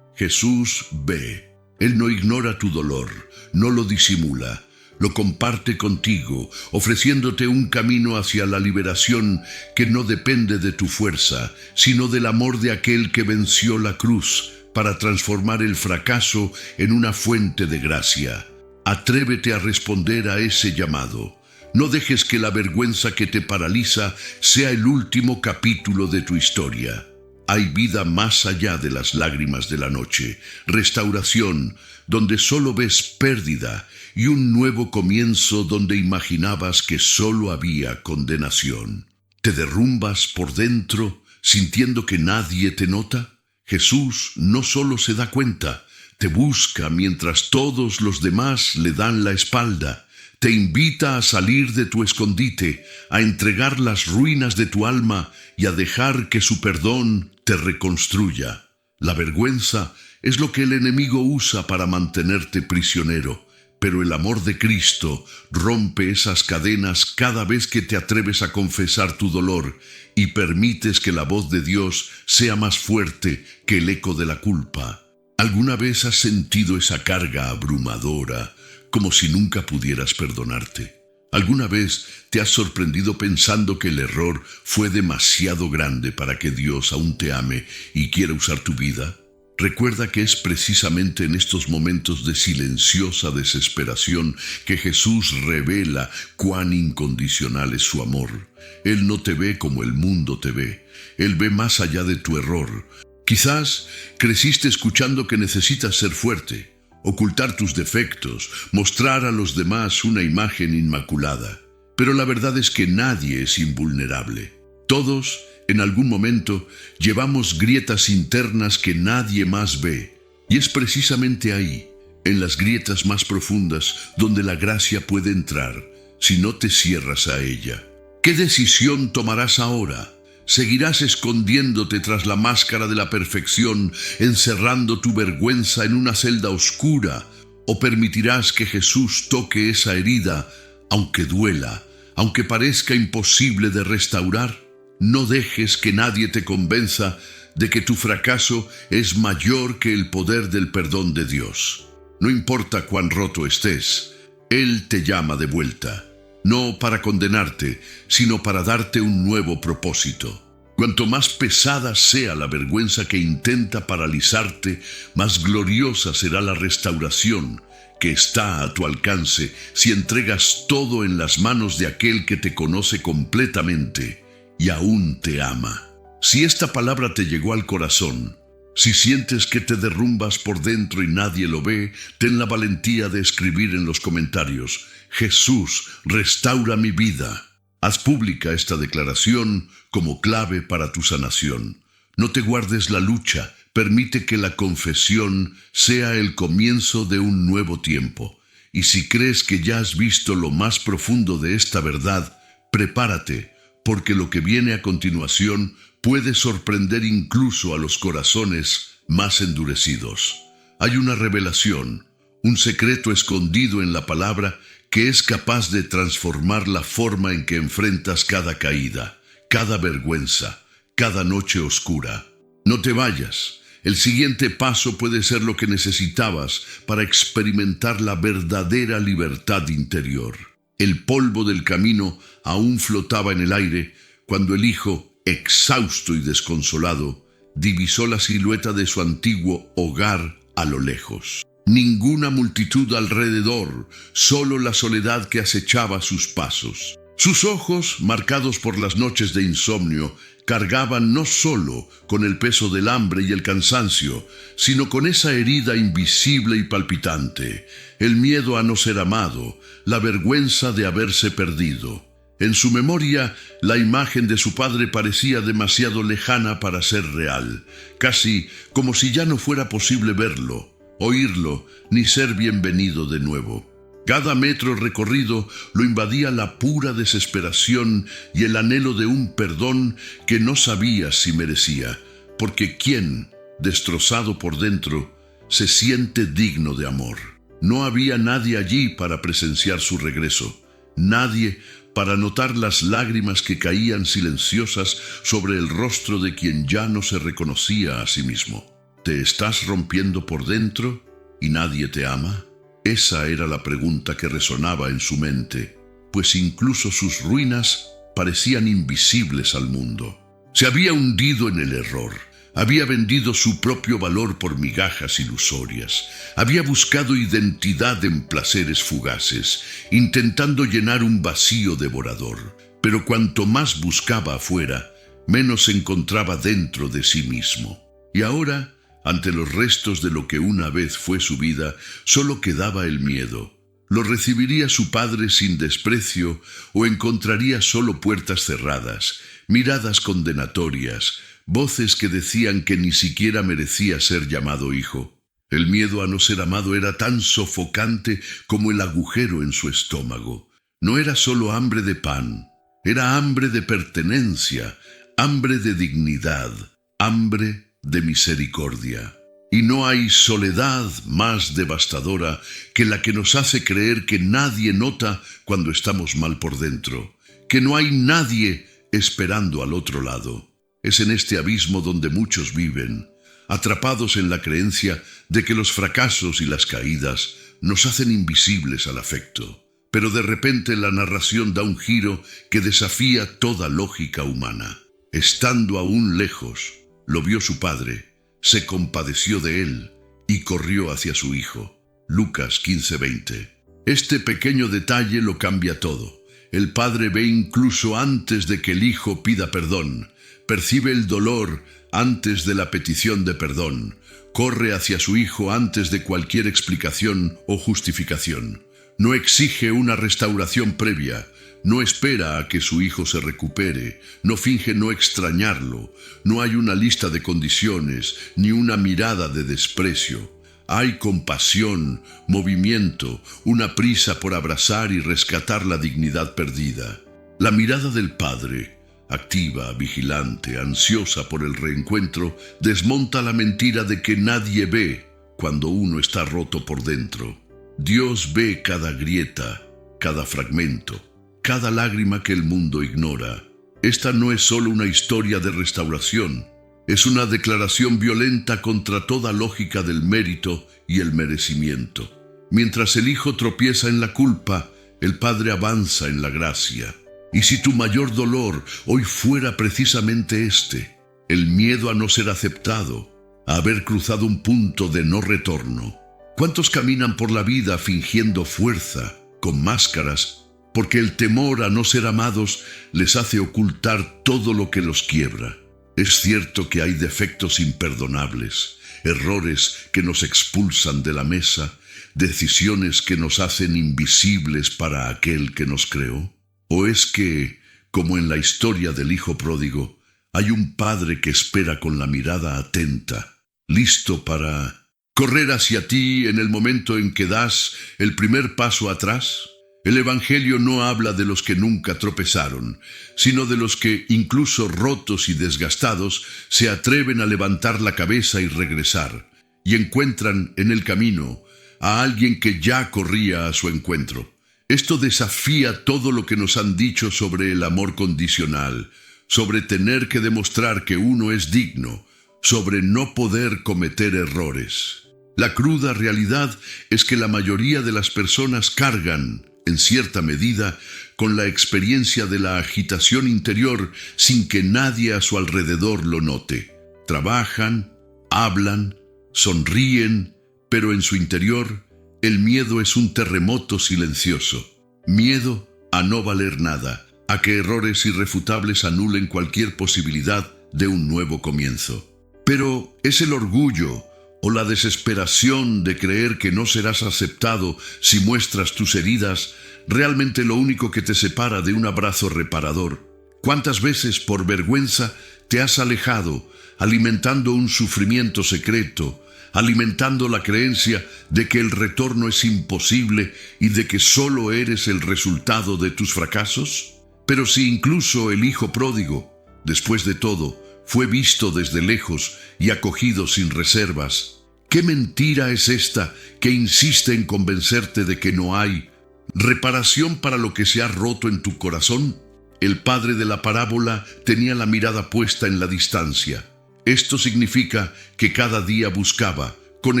Jesús ve. Él no ignora tu dolor, no lo disimula, lo comparte contigo, ofreciéndote un camino hacia la liberación que no depende de tu fuerza, sino del amor de aquel que venció la cruz para transformar el fracaso en una fuente de gracia. Atrévete a responder a ese llamado. No dejes que la vergüenza que te paraliza sea el último capítulo de tu historia. Hay vida más allá de las lágrimas de la noche, restauración donde solo ves pérdida y un nuevo comienzo donde imaginabas que solo había condenación. ¿Te derrumbas por dentro sintiendo que nadie te nota? Jesús no solo se da cuenta, Te busca mientras todos los demás le dan la espalda. Te invita a salir de tu escondite, a entregar las ruinas de tu alma y a dejar que su perdón te reconstruya. La vergüenza es lo que el enemigo usa para mantenerte prisionero, pero el amor de Cristo rompe esas cadenas cada vez que te atreves a confesar tu dolor y permites que la voz de Dios sea más fuerte que el eco de la culpa. ¿Alguna vez has sentido esa carga abrumadora, como si nunca pudieras perdonarte? ¿Alguna vez te has sorprendido pensando que el error fue demasiado grande para que Dios aún te ame y quiera usar tu vida? Recuerda que es precisamente en estos momentos de silenciosa desesperación que Jesús revela cuán incondicional es su amor. Él no te ve como el mundo te ve. Él ve más allá de tu error. Quizás creciste escuchando que necesitas ser fuerte, ocultar tus defectos, mostrar a los demás una imagen inmaculada. Pero la verdad es que nadie es invulnerable. Todos, en algún momento, llevamos grietas internas que nadie más ve. Y es precisamente ahí, en las grietas más profundas, donde la gracia puede entrar, si no te cierras a ella. ¿Qué decisión tomarás ahora? ¿Seguirás escondiéndote tras la máscara de la perfección, encerrando tu vergüenza en una celda oscura? ¿O permitirás que Jesús toque esa herida, aunque duela, aunque parezca imposible de restaurar? No dejes que nadie te convenza de que tu fracaso es mayor que el poder del perdón de Dios. No importa cuán roto estés, Él te llama de vuelta. No para condenarte, sino para darte un nuevo propósito. Cuanto más pesada sea la vergüenza que intenta paralizarte, más gloriosa será la restauración que está a tu alcance si entregas todo en las manos de aquel que te conoce completamente y aún te ama. Si esta palabra te llegó al corazón, si sientes que te derrumbas por dentro y nadie lo ve, ten la valentía de escribir en los comentarios: Jesús, restaura mi vida. Haz pública esta declaración como clave para tu sanación. No te guardes la lucha, permite que la confesión sea el comienzo de un nuevo tiempo. Y si crees que ya has visto lo más profundo de esta verdad, prepárate, porque lo que viene a continuación puede sorprender incluso a los corazones más endurecidos. Hay una revelación, un secreto escondido en la palabra que es capaz de transformar la forma en que enfrentas cada caída, cada vergüenza, cada noche oscura. No te vayas. El siguiente paso puede ser lo que necesitabas para experimentar la verdadera libertad interior. El polvo del camino aún flotaba en el aire cuando el hijo, exhausto y desconsolado, divisó la silueta de su antiguo hogar a lo lejos. Ninguna multitud alrededor, solo la soledad que acechaba sus pasos. Sus ojos, marcados por las noches de insomnio, cargaban no solo con el peso del hambre y el cansancio, sino con esa herida invisible y palpitante, el miedo a no ser amado, la vergüenza de haberse perdido. En su memoria, la imagen de su padre parecía demasiado lejana para ser real, casi como si ya no fuera posible verlo, oírlo, ni ser bienvenido de nuevo. Cada metro recorrido lo invadía la pura desesperación y el anhelo de un perdón que no sabía si merecía, porque ¿quién, destrozado por dentro, se siente digno de amor? No había nadie allí para presenciar su regreso, nadie para notar las lágrimas que caían silenciosas sobre el rostro de quien ya no se reconocía a sí mismo. ¿Te estás rompiendo por dentro y nadie te ama? Esa era la pregunta que resonaba en su mente, pues incluso sus ruinas parecían invisibles al mundo. Se había hundido en el error, había vendido su propio valor por migajas ilusorias, había buscado identidad en placeres fugaces, intentando llenar un vacío devorador. Pero cuanto más buscaba afuera, menos encontraba dentro de sí mismo. Y ahora, ante los restos de lo que una vez fue su vida, solo quedaba el miedo. ¿Lo recibiría su padre sin desprecio o encontraría solo puertas cerradas, miradas condenatorias, voces que decían que ni siquiera merecía ser llamado hijo? El miedo a no ser amado era tan sofocante como el agujero en su estómago. No era solo hambre de pan, era hambre de pertenencia, hambre de dignidad, hambre de misericordia. Y no hay soledad más devastadora que la que nos hace creer que nadie nota cuando estamos mal por dentro, que no hay nadie esperando al otro lado. Es en este abismo donde muchos viven, atrapados en la creencia de que los fracasos y las caídas nos hacen invisibles al afecto. Pero de repente la narración da un giro que desafía toda lógica humana. Estando aún lejos, lo vio su padre, se compadeció de él y corrió hacia su hijo. Lucas 15:20. Este pequeño detalle lo cambia todo. El padre ve incluso antes de que el hijo pida perdón, percibe el dolor antes de la petición de perdón, corre hacia su hijo antes de cualquier explicación o justificación. No exige una restauración previa, no espera a que su hijo se recupere, no finge no extrañarlo, no hay una lista de condiciones ni una mirada de desprecio. Hay compasión, movimiento, una prisa por abrazar y rescatar la dignidad perdida. La mirada del padre, activa, vigilante, ansiosa por el reencuentro, desmonta la mentira de que nadie ve cuando uno está roto por dentro. Dios ve cada grieta, cada fragmento, cada lágrima que el mundo ignora. Esta no es solo una historia de restauración, es una declaración violenta contra toda lógica del mérito y el merecimiento. Mientras el hijo tropieza en la culpa, el padre avanza en la gracia. Y si tu mayor dolor hoy fuera precisamente este, el miedo a no ser aceptado, a haber cruzado un punto de no retorno. ¿Cuántos caminan por la vida fingiendo fuerza, con máscaras, porque el temor a no ser amados les hace ocultar todo lo que los quiebra? Es cierto que hay defectos imperdonables, errores que nos expulsan de la mesa, decisiones que nos hacen invisibles para aquel que nos creó. ¿O es que, como en la historia del hijo pródigo, hay un padre que espera con la mirada atenta, listo para correr hacia ti en el momento en que das el primer paso atrás? El Evangelio no habla de los que nunca tropezaron, sino de los que, incluso rotos y desgastados, se atreven a levantar la cabeza y regresar, y encuentran en el camino a alguien que ya corría a su encuentro. Esto desafía todo lo que nos han dicho sobre el amor condicional, sobre tener que demostrar que uno es digno, sobre no poder cometer errores. La cruda realidad es que la mayoría de las personas cargan, en cierta medida, con la experiencia de la agitación interior sin que nadie a su alrededor lo note. Trabajan, hablan, sonríen, pero en su interior el miedo es un terremoto silencioso. Miedo a no valer nada, a que errores irrefutables anulen cualquier posibilidad de un nuevo comienzo. Pero es el orgullo o la desesperación de creer que no serás aceptado si muestras tus heridas realmente lo único que te separa de un abrazo reparador. ¿Cuántas veces por vergüenza te has alejado, alimentando un sufrimiento secreto, alimentando la creencia de que el retorno es imposible y de que solo eres el resultado de tus fracasos? Pero si incluso el hijo pródigo, después de todo, fue visto desde lejos y acogido sin reservas, ¿qué mentira es esta que insiste en convencerte de que no hay reparación para lo que se ha roto en tu corazón? El padre de la parábola tenía la mirada puesta en la distancia. Esto significa que cada día buscaba, con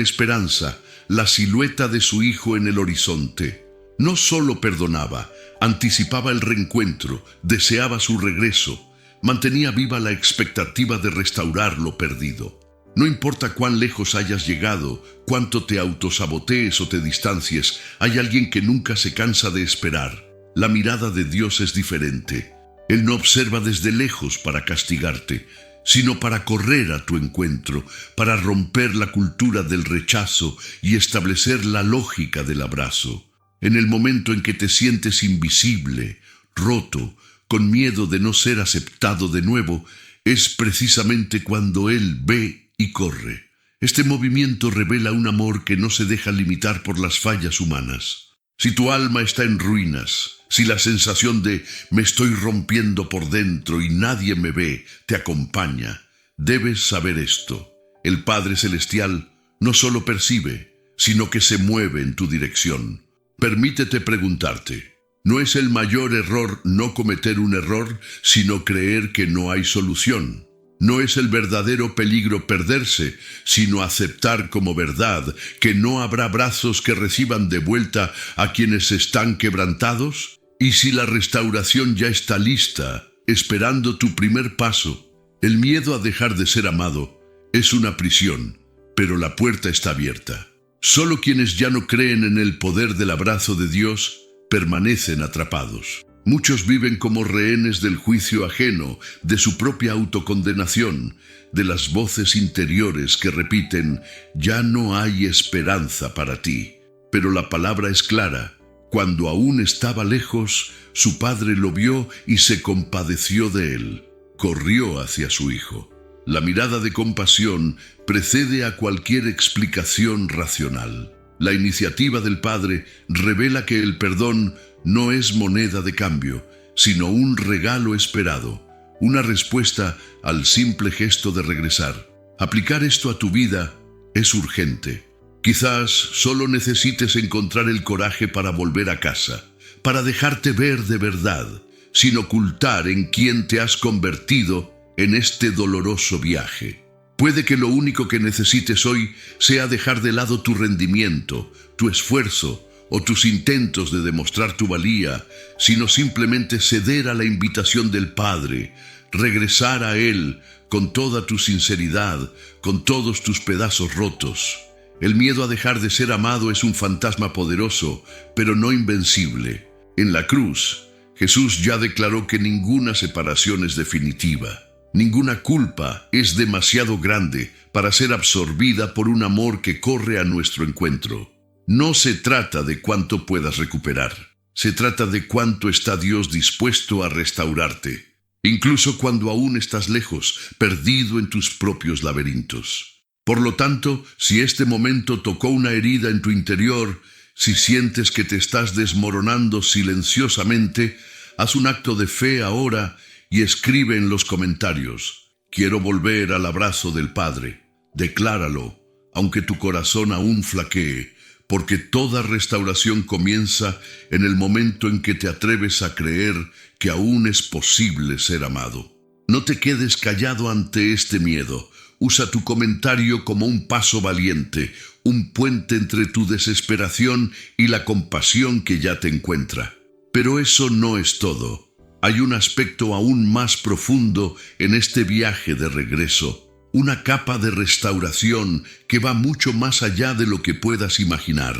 esperanza, la silueta de su hijo en el horizonte. No solo perdonaba, anticipaba el reencuentro, deseaba su regreso, mantenía viva la expectativa de restaurar lo perdido. No importa cuán lejos hayas llegado, cuánto te autosabotees o te distancies, hay alguien que nunca se cansa de esperar. La mirada de Dios es diferente. Él no observa desde lejos para castigarte, sino para correr a tu encuentro, para romper la cultura del rechazo y establecer la lógica del abrazo. En el momento en que te sientes invisible, roto, con miedo de no ser aceptado de nuevo, es precisamente cuando Él ve y corre. Este movimiento revela un amor que no se deja limitar por las fallas humanas. Si tu alma está en ruinas, si la sensación de me estoy rompiendo por dentro y nadie me ve te acompaña, debes saber esto: el Padre Celestial no solo percibe, sino que se mueve en tu dirección. Permítete preguntarte: ¿no es el mayor error no cometer un error, sino creer que no hay solución? No es el verdadero peligro perderse, sino aceptar como verdad que no habrá brazos que reciban de vuelta a quienes están quebrantados. Y si la restauración ya está lista, esperando tu primer paso, el miedo a dejar de ser amado es una prisión, pero la puerta está abierta. Solo quienes ya no creen en el poder del abrazo de Dios permanecen atrapados. Muchos viven como rehenes del juicio ajeno, de su propia autocondenación, de las voces interiores que repiten: ya no hay esperanza para ti. Pero la palabra es clara: cuando aún estaba lejos, su padre lo vio y se compadeció de él. Corrió hacia su hijo. La mirada de compasión precede a cualquier explicación racional. La iniciativa del Padre revela que el perdón no es moneda de cambio, sino un regalo esperado, una respuesta al simple gesto de regresar. Aplicar esto a tu vida es urgente. Quizás solo necesites encontrar el coraje para volver a casa, para dejarte ver de verdad, sin ocultar en quién te has convertido en este doloroso viaje. Puede que lo único que necesites hoy sea dejar de lado tu rendimiento, tu esfuerzo o tus intentos de demostrar tu valía, sino simplemente ceder a la invitación del Padre, regresar a Él con toda tu sinceridad, con todos tus pedazos rotos. El miedo a dejar de ser amado es un fantasma poderoso, pero no invencible. En la cruz, Jesús ya declaró que ninguna separación es definitiva. Ninguna culpa es demasiado grande para ser absorbida por un amor que corre a nuestro encuentro. No se trata de cuánto puedas recuperar. Se trata de cuánto está Dios dispuesto a restaurarte, incluso cuando aún estás lejos, perdido en tus propios laberintos. Por lo tanto, si este momento tocó una herida en tu interior, si sientes que te estás desmoronando silenciosamente, haz un acto de fe ahora y escribe en los comentarios: quiero volver al abrazo del Padre. Decláralo, aunque tu corazón aún flaquee, porque toda restauración comienza en el momento en que te atreves a creer que aún es posible ser amado. No te quedes callado ante este miedo. Usa tu comentario como un paso valiente, un puente entre tu desesperación y la compasión que ya te encuentra. Pero eso no es todo. Hay un aspecto aún más profundo en este viaje de regreso, una capa de restauración que va mucho más allá de lo que puedas imaginar.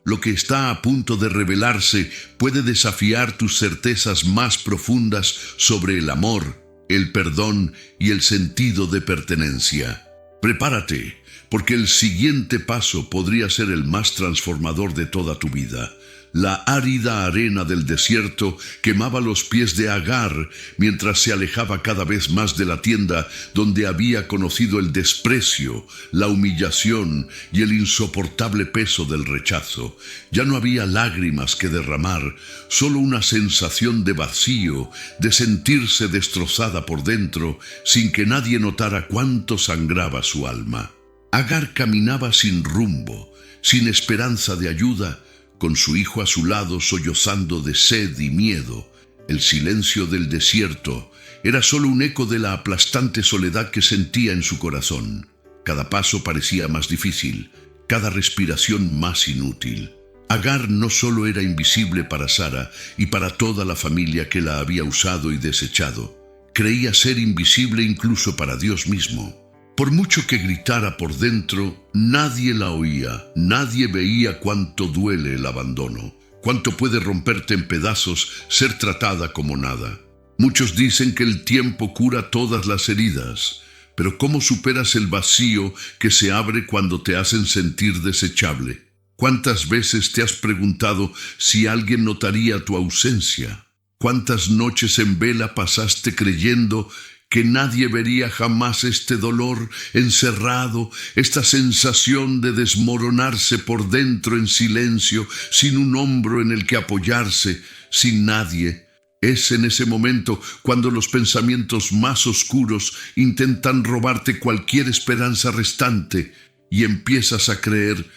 Lo que está a punto de revelarse puede desafiar tus certezas más profundas sobre el amor, el perdón y el sentido de pertenencia. Prepárate, porque el siguiente paso podría ser el más transformador de toda tu vida. La árida arena del desierto quemaba los pies de Agar mientras se alejaba cada vez más de la tienda donde había conocido el desprecio, la humillación y el insoportable peso del rechazo. Ya no había lágrimas que derramar, solo una sensación de vacío, de sentirse destrozada por dentro, sin que nadie notara cuánto sangraba su alma. Agar caminaba sin rumbo, sin esperanza de ayuda, con su hijo a su lado sollozando de sed y miedo. El silencio del desierto era solo un eco de la aplastante soledad que sentía en su corazón. Cada paso parecía más difícil, cada respiración más inútil. Agar no solo era invisible para Sara y para toda la familia que la había usado y desechado, creía ser invisible incluso para Dios mismo. Por mucho que gritara por dentro, nadie la oía, nadie veía cuánto duele el abandono, cuánto puede romperte en pedazos ser tratada como nada. Muchos dicen que el tiempo cura todas las heridas, pero ¿cómo superas el vacío que se abre cuando te hacen sentir desechable? ¿Cuántas veces te has preguntado si alguien notaría tu ausencia? ¿Cuántas noches en vela pasaste creyendo que nadie vería jamás este dolor encerrado, esta sensación de desmoronarse por dentro en silencio, sin un hombro en el que apoyarse, sin nadie. Es en ese momento cuando los pensamientos más oscuros intentan robarte cualquier esperanza restante y empiezas a creer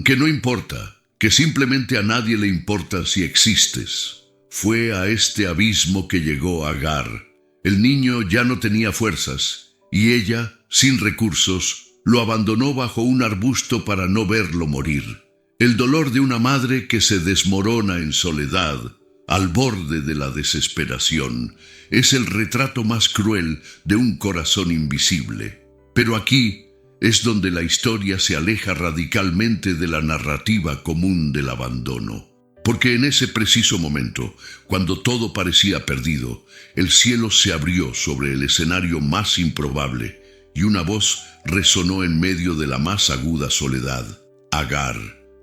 que no importa, que simplemente a nadie le importa si existes. Fue a este abismo que llegó Agar. El niño ya no tenía fuerzas y ella, sin recursos, lo abandonó bajo un arbusto para no verlo morir. El dolor de una madre que se desmorona en soledad, al borde de la desesperación, es el retrato más cruel de un corazón invisible. Pero aquí es donde la historia se aleja radicalmente de la narrativa común del abandono. Porque en ese preciso momento, cuando todo parecía perdido, el cielo se abrió sobre el escenario más improbable y una voz resonó en medio de la más aguda soledad. Agar,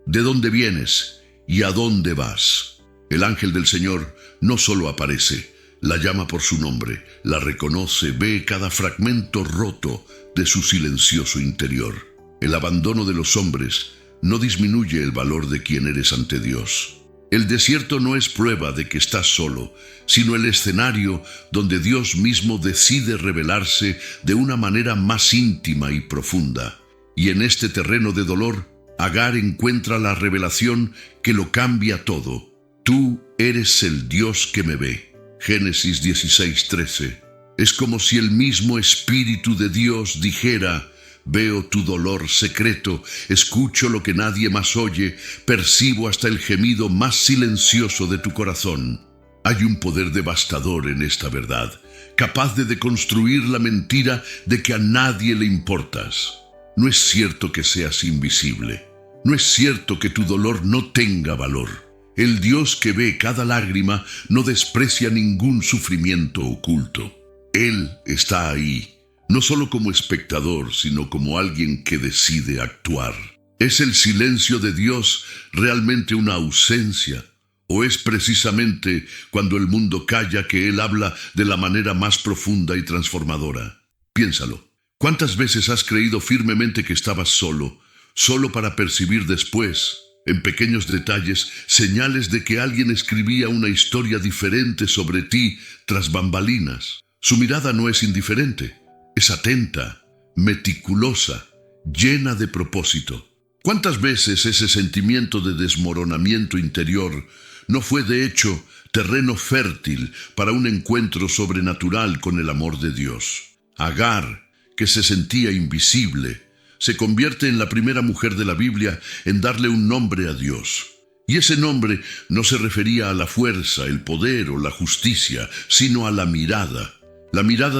¿de dónde vienes y a dónde vas? El ángel del Señor no solo aparece, la llama por su nombre, la reconoce, ve cada fragmento roto de su silencioso interior. El abandono de los hombres no disminuye el valor de quien eres ante Dios. El desierto no es prueba de que estás solo, sino el escenario donde Dios mismo decide revelarse de una manera más íntima y profunda. Y en este terreno de dolor, Agar encuentra la revelación que lo cambia todo. Tú eres el Dios que me ve. Génesis 16:13. Es como si el mismo Espíritu de Dios dijera: veo tu dolor secreto, escucho lo que nadie más oye, percibo hasta el gemido más silencioso de tu corazón. Hay un poder devastador en esta verdad, capaz de deconstruir la mentira de que a nadie le importas. No es cierto que seas invisible. No es cierto que tu dolor no tenga valor. El Dios que ve cada lágrima no desprecia ningún sufrimiento oculto. Él está ahí, no solo como espectador, sino como alguien que decide actuar. ¿Es el silencio de Dios realmente una ausencia? ¿O es precisamente cuando el mundo calla que Él habla de la manera más profunda y transformadora? Piénsalo. ¿Cuántas veces has creído firmemente que estabas solo para percibir después, en pequeños detalles, señales de que alguien escribía una historia diferente sobre ti tras bambalinas? Su mirada no es indiferente, es atenta, meticulosa, llena de propósito. ¿Cuántas veces ese sentimiento de desmoronamiento interior no fue de hecho terreno fértil para un encuentro sobrenatural con el amor de Dios? Agar, que se sentía invisible, se convierte en la primera mujer de la Biblia en darle un nombre a Dios. Y ese nombre no se refería a la fuerza, el poder o la justicia, sino a la mirada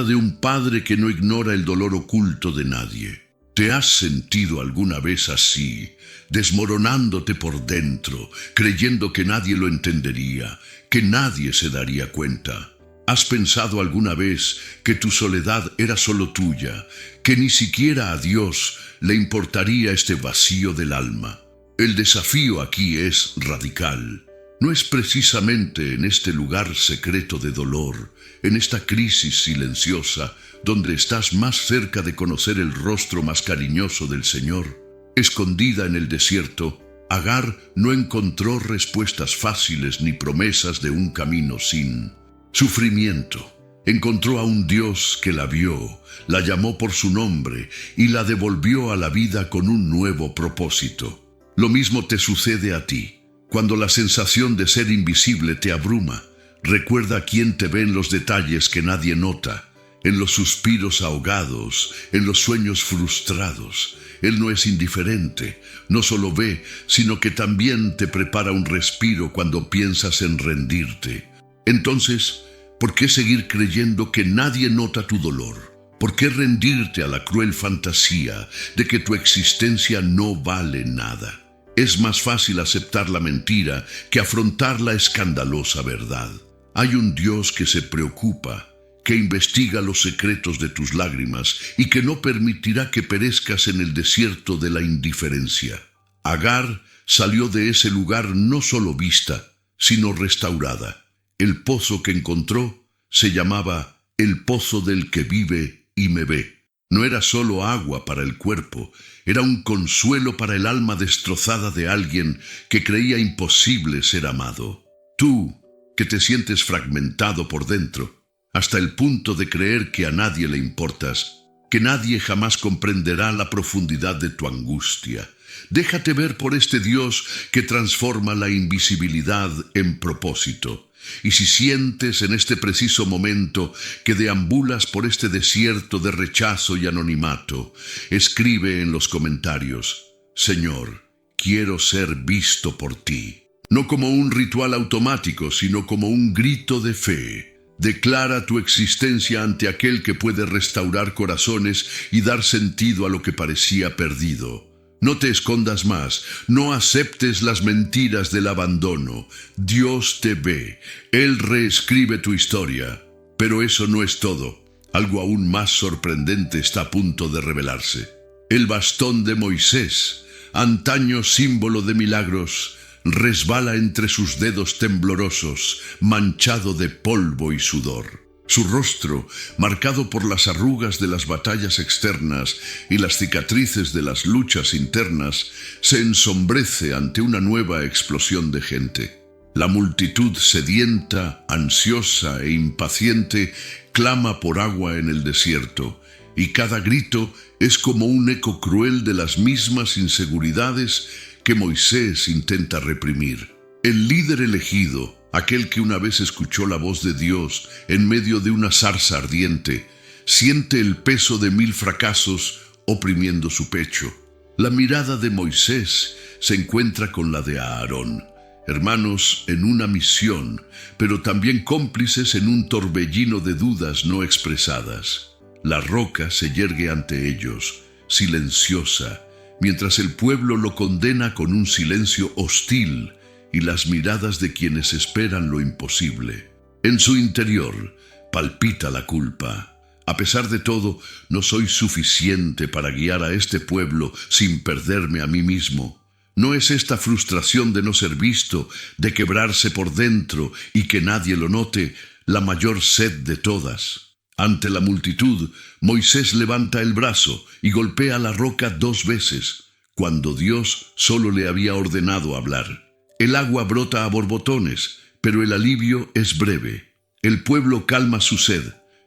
de un padre que no ignora el dolor oculto de nadie. ¿Te has sentido alguna vez así, desmoronándote por dentro, creyendo que nadie lo entendería, que nadie se daría cuenta? ¿Has pensado alguna vez que tu soledad era solo tuya, que ni siquiera a Dios le importaría este vacío del alma? El desafío aquí es radical. No es precisamente en este lugar secreto de dolor, en esta crisis silenciosa, donde estás más cerca de conocer el rostro más cariñoso del Señor. Escondida en el desierto, Agar no encontró respuestas fáciles ni promesas de un camino sin sufrimiento. Encontró a un Dios que la vio, la llamó por su nombre y la devolvió a la vida con un nuevo propósito. Lo mismo te sucede a ti. Cuando la sensación de ser invisible te abruma, recuerda quién te ve en los detalles que nadie nota, en los suspiros ahogados, en los sueños frustrados. Él no es indiferente, no solo ve, sino que también te prepara un respiro cuando piensas en rendirte. Entonces, ¿por qué seguir creyendo que nadie nota tu dolor? ¿Por qué rendirte a la cruel fantasía de que tu existencia no vale nada? Es más fácil aceptar la mentira que afrontar la escandalosa verdad. Hay un Dios que se preocupa, que investiga los secretos de tus lágrimas y que no permitirá que perezcas en el desierto de la indiferencia. Agar salió de ese lugar no solo vista, sino restaurada. El pozo que encontró se llamaba el pozo del que vive y me ve. No era solo agua para el cuerpo, era un consuelo para el alma destrozada de alguien que creía imposible ser amado. Tú, que te sientes fragmentado por dentro, hasta el punto de creer que a nadie le importas, que nadie jamás comprenderá la profundidad de tu angustia. Déjate ver por este Dios que transforma la invisibilidad en propósito. Y si sientes en este preciso momento que deambulas por este desierto de rechazo y anonimato, escribe en los comentarios: Señor, quiero ser visto por ti. No como un ritual automático, sino como un grito de fe. Declara tu existencia ante aquel que puede restaurar corazones y dar sentido a lo que parecía perdido. No te escondas más, no aceptes las mentiras del abandono. Dios te ve, Él reescribe tu historia. Pero eso no es todo. Algo aún más sorprendente está a punto de revelarse. El bastón de Moisés, antaño símbolo de milagros, resbala entre sus dedos temblorosos, manchado de polvo y sudor. Su rostro, marcado por las arrugas de las batallas externas y las cicatrices de las luchas internas, se ensombrece ante una nueva explosión de gente. La multitud sedienta, ansiosa e impaciente clama por agua en el desierto, y cada grito es como un eco cruel de las mismas inseguridades que Moisés intenta reprimir. El líder elegido, aquel que una vez escuchó la voz de Dios en medio de una zarza ardiente, siente el peso de 1000 fracasos oprimiendo su pecho. La mirada de Moisés se encuentra con la de Aarón, hermanos en una misión, pero también cómplices en un torbellino de dudas no expresadas. La roca se yergue ante ellos, silenciosa, mientras el pueblo lo condena con un silencio hostil y las miradas de quienes esperan lo imposible. En su interior palpita la culpa. A pesar de todo, no soy suficiente para guiar a este pueblo sin perderme a mí mismo. ¿No es esta frustración de no ser visto, de quebrarse por dentro y que nadie lo note, la mayor sed de todas? Ante la multitud, Moisés levanta el brazo y golpea la roca 2 veces, cuando Dios solo le había ordenado hablar. El agua brota a borbotones, pero el alivio es breve. El pueblo calma su sed,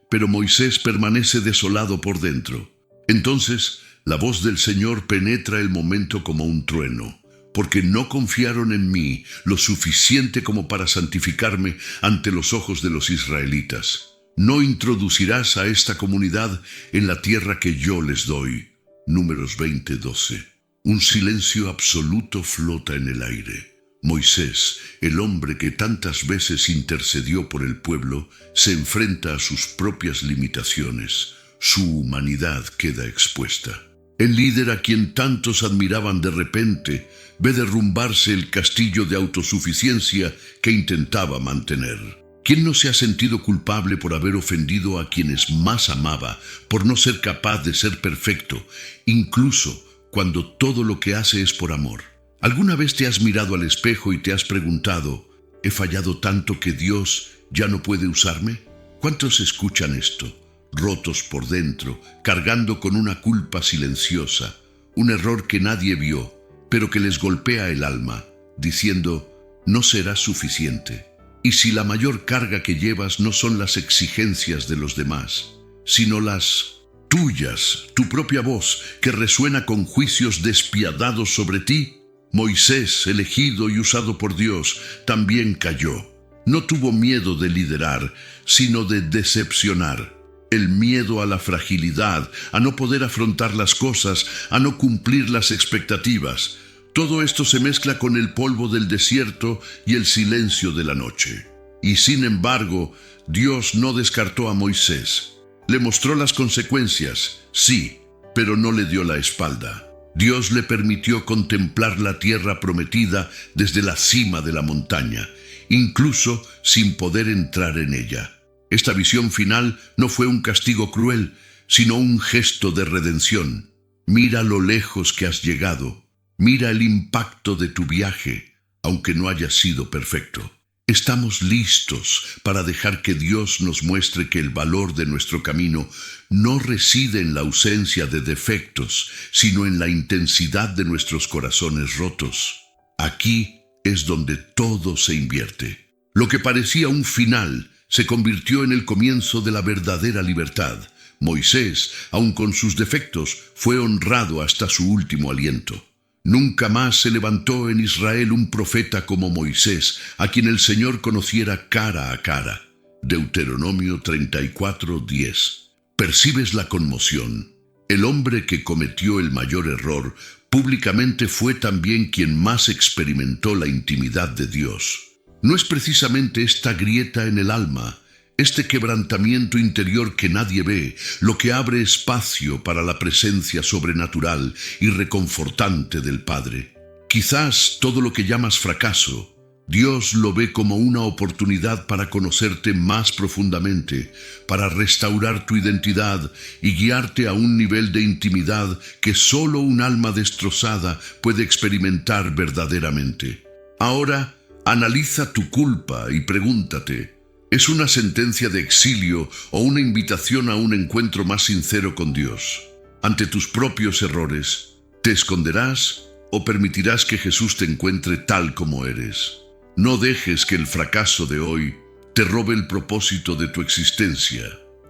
pero Moisés permanece desolado por dentro. Entonces, la voz del Señor penetra el momento como un trueno, porque no confiaron en mí lo suficiente como para santificarme ante los ojos de los israelitas. No introducirás a esta comunidad en la tierra que yo les doy. Números 20:12. Un silencio absoluto flota en el aire. Moisés, el hombre que tantas veces intercedió por el pueblo, se enfrenta a sus propias limitaciones. Su humanidad queda expuesta. El líder a quien tantos admiraban de repente ve derrumbarse el castillo de autosuficiencia que intentaba mantener. ¿Quién no se ha sentido culpable por haber ofendido a quienes más amaba, por no ser capaz de ser perfecto, incluso cuando todo lo que hace es por amor? ¿Alguna vez te has mirado al espejo y te has preguntado: ¿he fallado tanto que Dios ya no puede usarme? ¿Cuántos escuchan esto, rotos por dentro, cargando con una culpa silenciosa, un error que nadie vio, pero que les golpea el alma, diciendo: no será suficiente? Y si la mayor carga que llevas no son las exigencias de los demás, sino las tuyas, tu propia voz que resuena con juicios despiadados sobre ti. Moisés, elegido y usado por Dios, también cayó. No tuvo miedo de liderar, sino de decepcionar. El miedo a la fragilidad, a no poder afrontar las cosas, a no cumplir las expectativas. Todo esto se mezcla con el polvo del desierto y el silencio de la noche. Y sin embargo, Dios no descartó a Moisés. Le mostró las consecuencias, sí, pero no le dio la espalda. Dios le permitió contemplar la tierra prometida desde la cima de la montaña, incluso sin poder entrar en ella. Esta visión final no fue un castigo cruel, sino un gesto de redención. Mira lo lejos que has llegado. Mira el impacto de tu viaje, aunque no haya sido perfecto. Estamos listos para dejar que Dios nos muestre que el valor de nuestro camino no reside en la ausencia de defectos, sino en la intensidad de nuestros corazones rotos. Aquí es donde todo se invierte. Lo que parecía un final se convirtió en el comienzo de la verdadera libertad. Moisés, aun con sus defectos, fue honrado hasta su último aliento. Nunca más se levantó en Israel un profeta como Moisés, a quien el Señor conociera cara a cara. Deuteronomio 34:10. ¿Percibes la conmoción? El hombre que cometió el mayor error públicamente fue también quien más experimentó la intimidad de Dios. No es precisamente esta grieta en el alma, este quebrantamiento interior que nadie ve, lo que abre espacio para la presencia sobrenatural y reconfortante del Padre. Quizás todo lo que llamas fracaso, Dios lo ve como una oportunidad para conocerte más profundamente, para restaurar tu identidad y guiarte a un nivel de intimidad que solo un alma destrozada puede experimentar verdaderamente. Ahora, analiza tu culpa y pregúntate, ¿es una sentencia de exilio o una invitación a un encuentro más sincero con Dios? Ante tus propios errores, ¿te esconderás o permitirás que Jesús te encuentre tal como eres? No dejes que el fracaso de hoy te robe el propósito de tu existencia.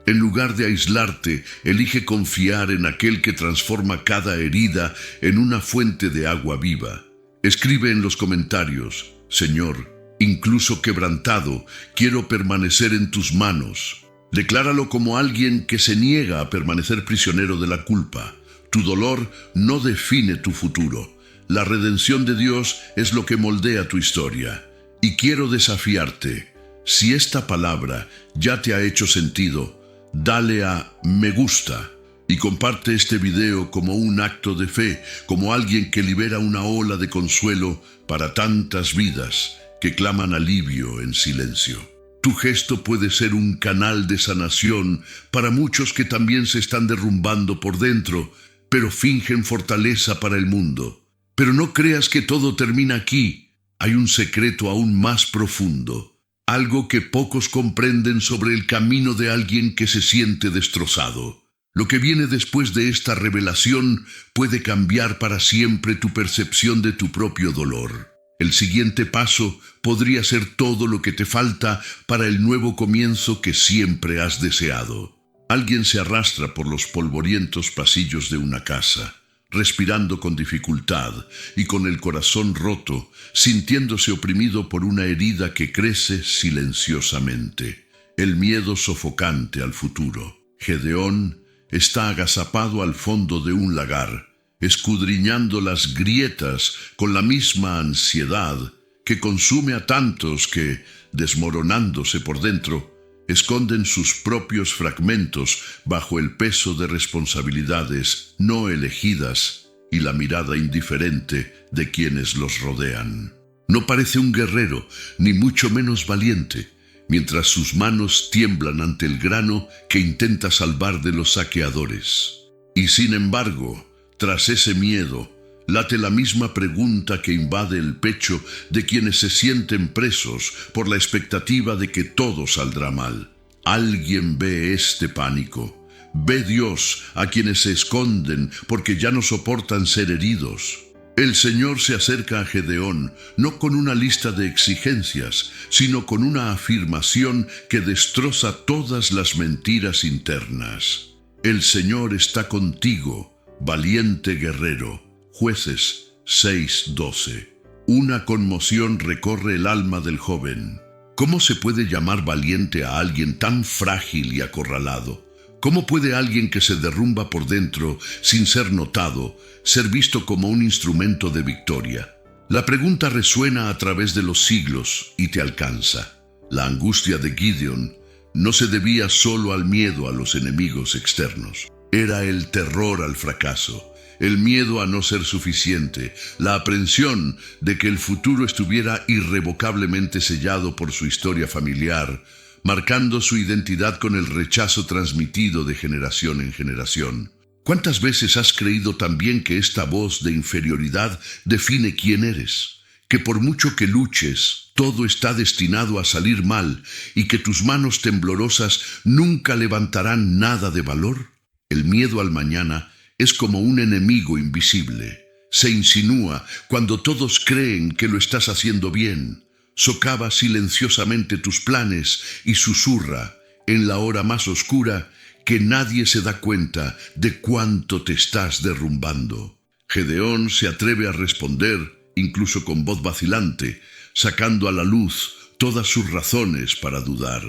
En lugar de aislarte, elige confiar en aquel que transforma cada herida en una fuente de agua viva. Escribe en los comentarios, Señor, incluso quebrantado, quiero permanecer en tus manos. Decláralo como alguien que se niega a permanecer prisionero de la culpa. Tu dolor no define tu futuro. La redención de Dios es lo que moldea tu historia. Y quiero desafiarte, si esta palabra ya te ha hecho sentido, dale a me gusta y comparte este video como un acto de fe, como alguien que libera una ola de consuelo para tantas vidas que claman alivio en silencio. Tu gesto puede ser un canal de sanación para muchos que también se están derrumbando por dentro, pero fingen fortaleza para el mundo. Pero no creas que todo termina aquí. Hay un secreto aún más profundo, algo que pocos comprenden sobre el camino de alguien que se siente destrozado. Lo que viene después de esta revelación puede cambiar para siempre tu percepción de tu propio dolor. El siguiente paso podría ser todo lo que te falta para el nuevo comienzo que siempre has deseado. Alguien se arrastra por los polvorientos pasillos de una casa, respirando con dificultad y con el corazón roto, sintiéndose oprimido por una herida que crece silenciosamente, el miedo sofocante al futuro. Gedeón está agazapado al fondo de un lagar, escudriñando las grietas con la misma ansiedad que consume a tantos que, desmoronándose por dentro, esconden sus propios fragmentos bajo el peso de responsabilidades no elegidas y la mirada indiferente de quienes los rodean. No parece un guerrero, ni mucho menos valiente, mientras sus manos tiemblan ante el grano que intenta salvar de los saqueadores. Y sin embargo, tras ese miedo, late la misma pregunta que invade el pecho de quienes se sienten presos por la expectativa de que todo saldrá mal. Alguien ve este pánico. Ve Dios a quienes se esconden porque ya no soportan ser heridos. El Señor se acerca a Gedeón no con una lista de exigencias, sino con una afirmación que destroza todas las mentiras internas. El Señor está contigo, valiente guerrero. Jueces 6:12. Una conmoción recorre el alma del joven. ¿Cómo se puede llamar valiente a alguien tan frágil y acorralado? ¿Cómo puede alguien que se derrumba por dentro sin ser notado ser visto como un instrumento de victoria? La pregunta resuena a través de los siglos y te alcanza. La angustia de Gideón no se debía solo al miedo a los enemigos externos. Era el terror al fracaso, el miedo a no ser suficiente, la aprensión de que el futuro estuviera irrevocablemente sellado por su historia familiar, marcando su identidad con el rechazo transmitido de generación en generación. ¿Cuántas veces has creído también que esta voz de inferioridad define quién eres? Que por mucho que luches, todo está destinado a salir mal y que tus manos temblorosas nunca levantarán nada de valor? El miedo al mañana es como un enemigo invisible. Se insinúa cuando todos creen que lo estás haciendo bien. Socava silenciosamente tus planes y susurra, en la hora más oscura, que nadie se da cuenta de cuánto te estás derrumbando. Gedeón se atreve a responder, incluso con voz vacilante, sacando a la luz todas sus razones para dudar.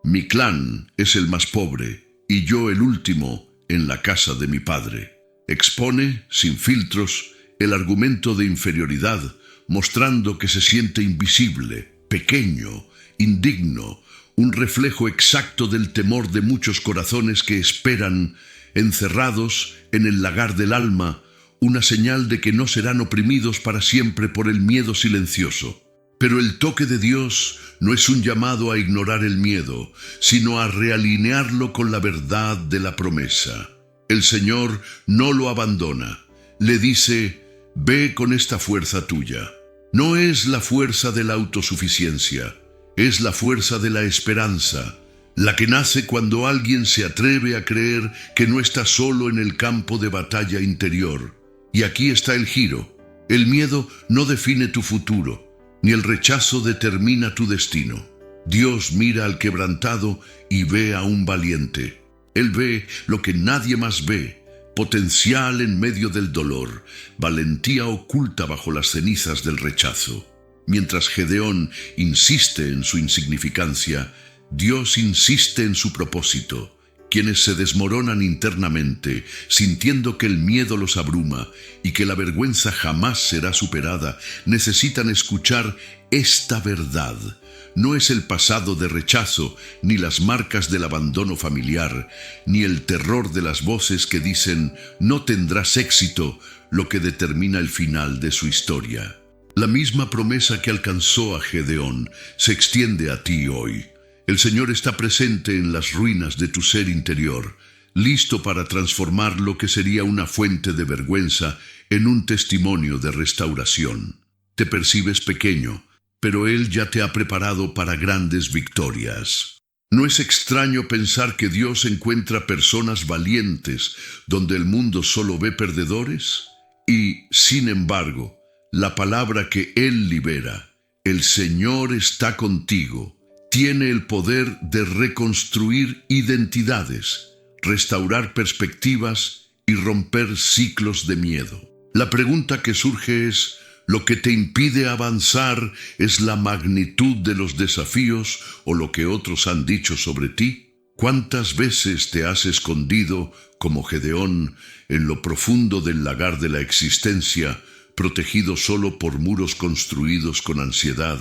Mi clan es el más pobre, y yo el último en la casa de mi padre. Expone, sin filtros, el argumento de inferioridad, mostrando que se siente invisible, pequeño, indigno, un reflejo exacto del temor de muchos corazones que esperan, encerrados en el lagar del alma, una señal de que no serán oprimidos para siempre por el miedo silencioso. Pero el toque de Dios no es un llamado a ignorar el miedo, sino a realinearlo con la verdad de la promesa. El Señor no lo abandona. Le dice, ve con esta fuerza tuya. No es la fuerza de la autosuficiencia, es la fuerza de la esperanza, la que nace cuando alguien se atreve a creer que no está solo en el campo de batalla interior. Y aquí está el giro. El miedo no define tu futuro, ni el rechazo determina tu destino. Dios mira al quebrantado y ve a un valiente. Él ve lo que nadie más ve, potencial en medio del dolor, valentía oculta bajo las cenizas del rechazo. Mientras Gedeón insiste en su insignificancia, Dios insiste en su propósito. Quienes se desmoronan internamente, sintiendo que el miedo los abruma y que la vergüenza jamás será superada, necesitan escuchar esta verdad. No es el pasado de rechazo, ni las marcas del abandono familiar, ni el terror de las voces que dicen «no tendrás éxito», lo que determina el final de su historia. La misma promesa que alcanzó a Gedeón se extiende a ti hoy. El Señor está presente en las ruinas de tu ser interior, listo para transformar lo que sería una fuente de vergüenza en un testimonio de restauración. Te percibes pequeño, pero Él ya te ha preparado para grandes victorias. ¿No es extraño pensar que Dios encuentra personas valientes donde el mundo solo ve perdedores? Y, sin embargo, la palabra que Él libera, el Señor está contigo, tiene el poder de reconstruir identidades, restaurar perspectivas y romper ciclos de miedo. La pregunta que surge es, ¿lo que te impide avanzar es la magnitud de los desafíos o lo que otros han dicho sobre ti? ¿Cuántas veces te has escondido, como Gedeón, en lo profundo del lagar de la existencia, protegido solo por muros construidos con ansiedad,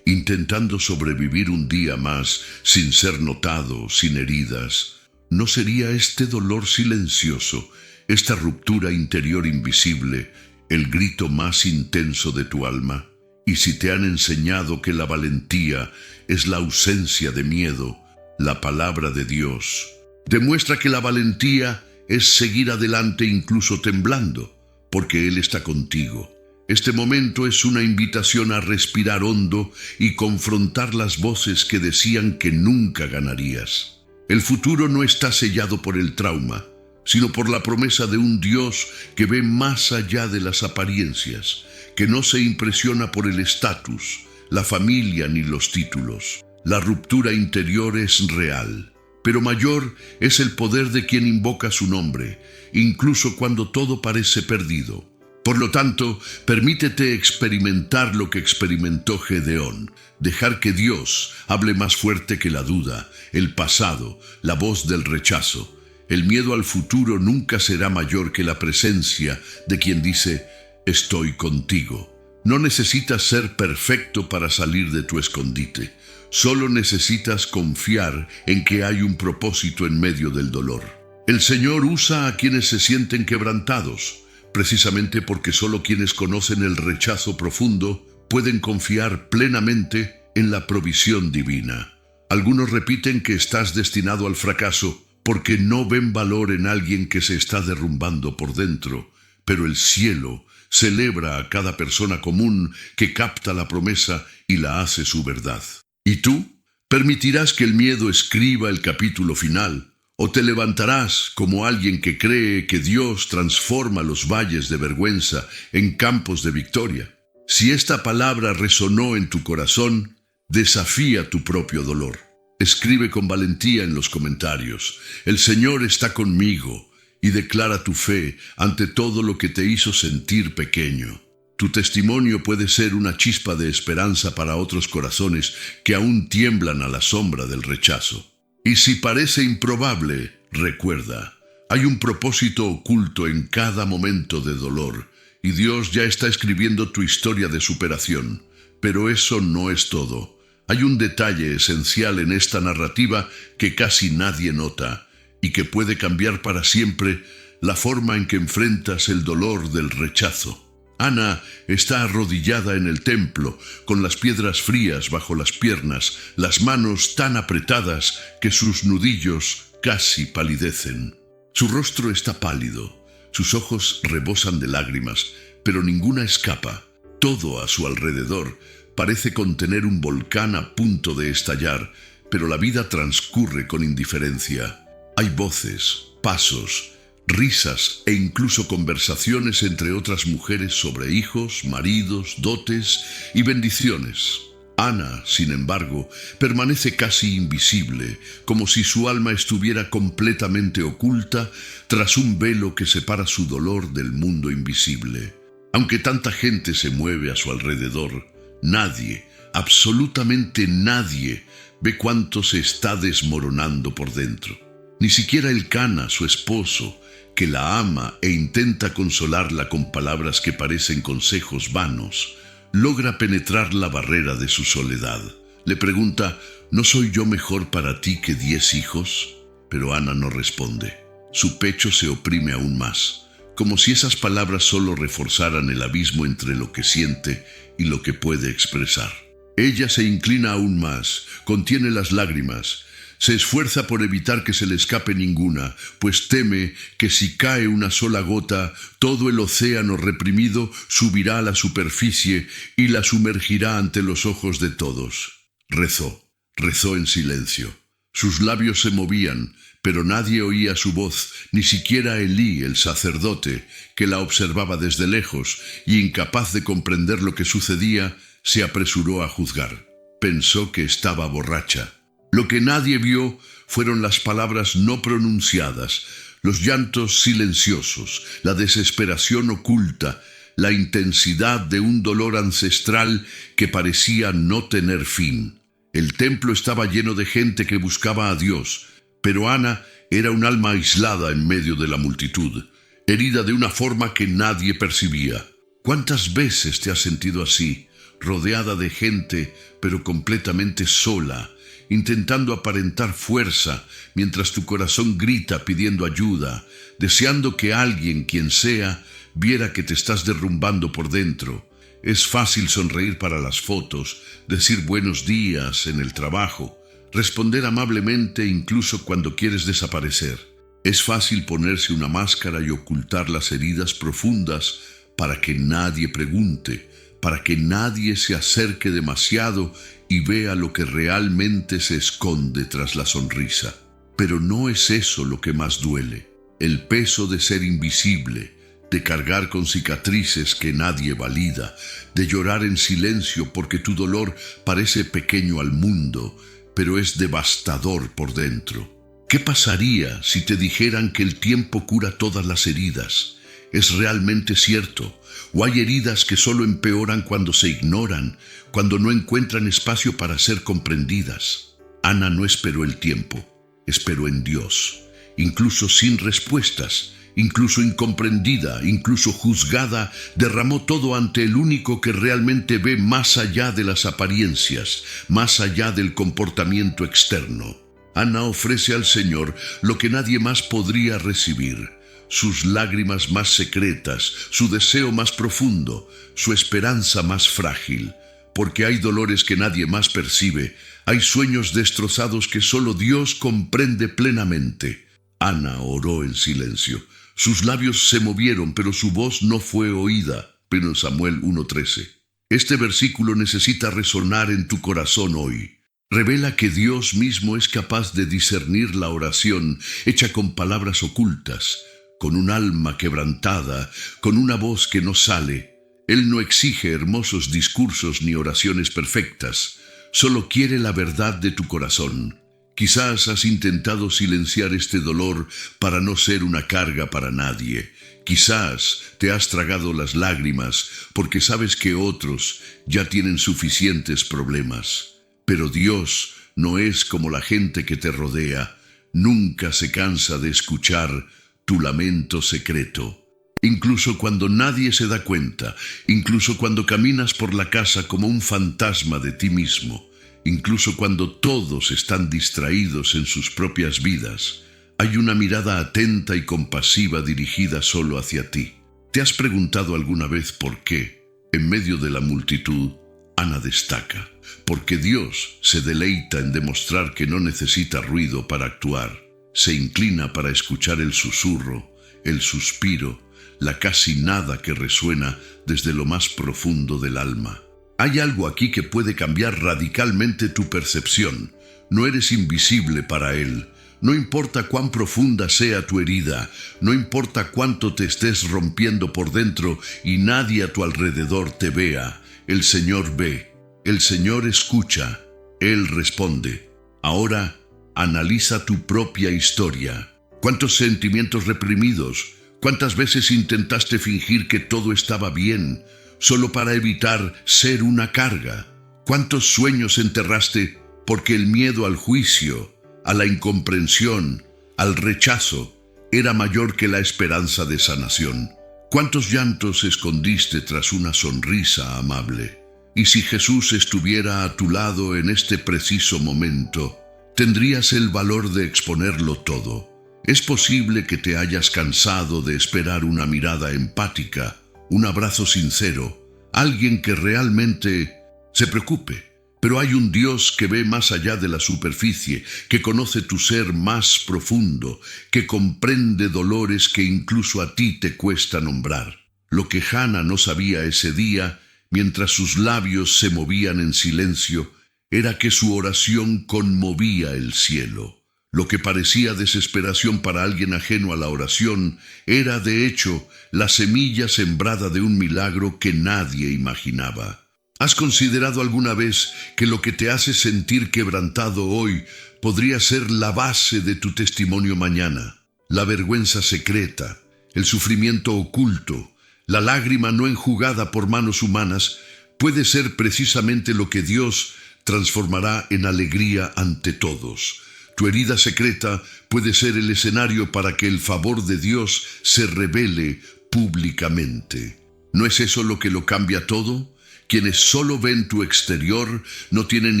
intentando sobrevivir un día más sin ser notado, sin heridas? ¿No sería este dolor silencioso, esta ruptura interior invisible, el grito más intenso de tu alma? Y si te han enseñado que la valentía es la ausencia de miedo, la palabra de Dios demuestra que la valentía es seguir adelante incluso temblando, porque Él está contigo. Este momento es una invitación a respirar hondo y confrontar las voces que decían que nunca ganarías. El futuro no está sellado por el trauma, sino por la promesa de un Dios que ve más allá de las apariencias, que no se impresiona por el estatus, la familia ni los títulos. La ruptura interior es real, pero mayor es el poder de quien invoca su nombre, incluso cuando todo parece perdido. Por lo tanto, permítete experimentar lo que experimentó Gedeón, dejar que Dios hable más fuerte que la duda, el pasado, la voz del rechazo. El miedo al futuro nunca será mayor que la presencia de quien dice, estoy contigo. No necesitas ser perfecto para salir de tu escondite. Solo necesitas confiar en que hay un propósito en medio del dolor. El Señor usa a quienes se sienten quebrantados, precisamente porque solo quienes conocen el rechazo profundo pueden confiar plenamente en la provisión divina. Algunos repiten que estás destinado al fracaso porque no ven valor en alguien que se está derrumbando por dentro, pero el cielo celebra a cada persona común que capta la promesa y la hace su verdad. ¿Y tú? ¿Permitirás que el miedo escriba el capítulo final? ¿O te levantarás como alguien que cree que Dios transforma los valles de vergüenza en campos de victoria? Si esta palabra resonó en tu corazón, desafía tu propio dolor. Escribe con valentía en los comentarios: el Señor está conmigo, y declara tu fe ante todo lo que te hizo sentir pequeño. Tu testimonio puede ser una chispa de esperanza para otros corazones que aún tiemblan a la sombra del rechazo. Y si parece improbable, recuerda, hay un propósito oculto en cada momento de dolor, y Dios ya está escribiendo tu historia de superación. Pero eso no es todo. Hay un detalle esencial en esta narrativa que casi nadie nota, y que puede cambiar para siempre la forma en que enfrentas el dolor del rechazo. Ana está arrodillada en el templo, con las piedras frías bajo las piernas, las manos tan apretadas que sus nudillos casi palidecen. Su rostro está pálido, sus ojos rebosan de lágrimas, pero ninguna escapa. Todo a su alrededor parece contener un volcán a punto de estallar, pero la vida transcurre con indiferencia. Hay voces, pasos, risas e incluso conversaciones entre otras mujeres sobre hijos, maridos, dotes y bendiciones. Ana, sin embargo, permanece casi invisible, como si su alma estuviera completamente oculta tras un velo que separa su dolor del mundo invisible. Aunque tanta gente se mueve a su alrededor, nadie, absolutamente nadie, ve cuánto se está desmoronando por dentro. Ni siquiera Elcana, su esposo, que la ama e intenta consolarla con palabras que parecen consejos vanos, logra penetrar la barrera de su soledad. Le pregunta: ¿no soy yo mejor para ti que 10 hijos? Pero Ana no responde. Su pecho se oprime aún más, como si esas palabras solo reforzaran el abismo entre lo que siente y lo que puede expresar. Ella se inclina aún más, contiene las lágrimas, se esfuerza por evitar que se le escape ninguna, pues teme que si cae una sola gota, todo el océano reprimido subirá a la superficie y la sumergirá ante los ojos de todos. Rezó en silencio. Sus labios se movían, pero nadie oía su voz, ni siquiera Elí, el sacerdote, que la observaba desde lejos, y incapaz de comprender lo que sucedía, se apresuró a juzgar. Pensó que estaba borracha. Lo que nadie vio fueron las palabras no pronunciadas, los llantos silenciosos, la desesperación oculta, la intensidad de un dolor ancestral que parecía no tener fin. El templo estaba lleno de gente que buscaba a Dios, pero Ana era un alma aislada en medio de la multitud, herida de una forma que nadie percibía. ¿Cuántas veces te has sentido así, rodeada de gente, pero completamente sola, intentando aparentar fuerza, mientras tu corazón grita pidiendo ayuda, deseando que alguien, quien sea, viera que te estás derrumbando por dentro? Es fácil sonreír para las fotos, decir buenos días en el trabajo, responder amablemente incluso cuando quieres desaparecer. Es fácil ponerse una máscara y ocultar las heridas profundas para que nadie pregunte, para que nadie se acerque demasiado y vea lo que realmente se esconde tras la sonrisa. Pero no es eso lo que más duele. El peso de ser invisible, de cargar con cicatrices que nadie valida, de llorar en silencio porque tu dolor parece pequeño al mundo, pero es devastador por dentro. ¿Qué pasaría si te dijeran que el tiempo cura todas las heridas? ¿Es realmente cierto? ¿O hay heridas que solo empeoran cuando se ignoran, cuando no encuentran espacio para ser comprendidas? Ana no esperó el tiempo, esperó en Dios, incluso sin respuestas, incluso incomprendida, incluso juzgada, derramó todo ante el único que realmente ve más allá de las apariencias, más allá del comportamiento externo. Ana ofrece al Señor lo que nadie más podría recibir: sus lágrimas más secretas, su deseo más profundo, su esperanza más frágil, porque hay dolores que nadie más percibe, hay sueños destrozados que solo Dios comprende plenamente. Ana oró en silencio. Sus labios se movieron, pero su voz no fue oída. 1 Samuel 1:13. Este versículo necesita resonar en tu corazón hoy. Revela que Dios mismo es capaz de discernir la oración hecha con palabras ocultas, con un alma quebrantada, con una voz que no sale. Él no exige hermosos discursos ni oraciones perfectas, solo quiere la verdad de tu corazón. Quizás has intentado silenciar este dolor para no ser una carga para nadie. Quizás te has tragado las lágrimas porque sabes que otros ya tienen suficientes problemas. Pero Dios no es como la gente que te rodea. Nunca se cansa de escuchar tu lamento secreto. Incluso cuando nadie se da cuenta, incluso cuando caminas por la casa como un fantasma de ti mismo, incluso cuando todos están distraídos en sus propias vidas, hay una mirada atenta y compasiva dirigida solo hacia ti. ¿Te has preguntado alguna vez por qué, en medio de la multitud, Ana destaca? Porque Dios se deleita en demostrar que no necesita ruido para actuar. Se inclina para escuchar el susurro, el suspiro, la casi nada que resuena desde lo más profundo del alma. Hay algo aquí que puede cambiar radicalmente tu percepción. No eres invisible para Él. No importa cuán profunda sea tu herida, no importa cuánto te estés rompiendo por dentro y nadie a tu alrededor te vea. El Señor ve, el Señor escucha, Él responde. Ahora, analiza tu propia historia. ¿Cuántos sentimientos reprimidos? ¿Cuántas veces intentaste fingir que todo estaba bien, solo para evitar ser una carga? ¿Cuántos sueños enterraste porque el miedo al juicio, a la incomprensión, al rechazo, era mayor que la esperanza de sanación? ¿Cuántos llantos escondiste tras una sonrisa amable? Y si Jesús estuviera a tu lado en este preciso momento, tendrías el valor de exponerlo todo. Es posible que te hayas cansado de esperar una mirada empática, un abrazo sincero, alguien que realmente se preocupe. Pero hay un Dios que ve más allá de la superficie, que conoce tu ser más profundo, que comprende dolores que incluso a ti te cuesta nombrar. Lo que Hannah no sabía ese día, mientras sus labios se movían en silencio, era que su oración conmovía el cielo. Lo que parecía desesperación para alguien ajeno a la oración era, de hecho, la semilla sembrada de un milagro que nadie imaginaba. ¿Has considerado alguna vez que lo que te hace sentir quebrantado hoy podría ser la base de tu testimonio mañana? La vergüenza secreta, el sufrimiento oculto, la lágrima no enjugada por manos humanas puede ser precisamente lo que Dios transformará en alegría ante todos. Tu herida secreta puede ser el escenario para que el favor de Dios se revele públicamente. ¿No es eso lo que lo cambia todo? Quienes solo ven tu exterior no tienen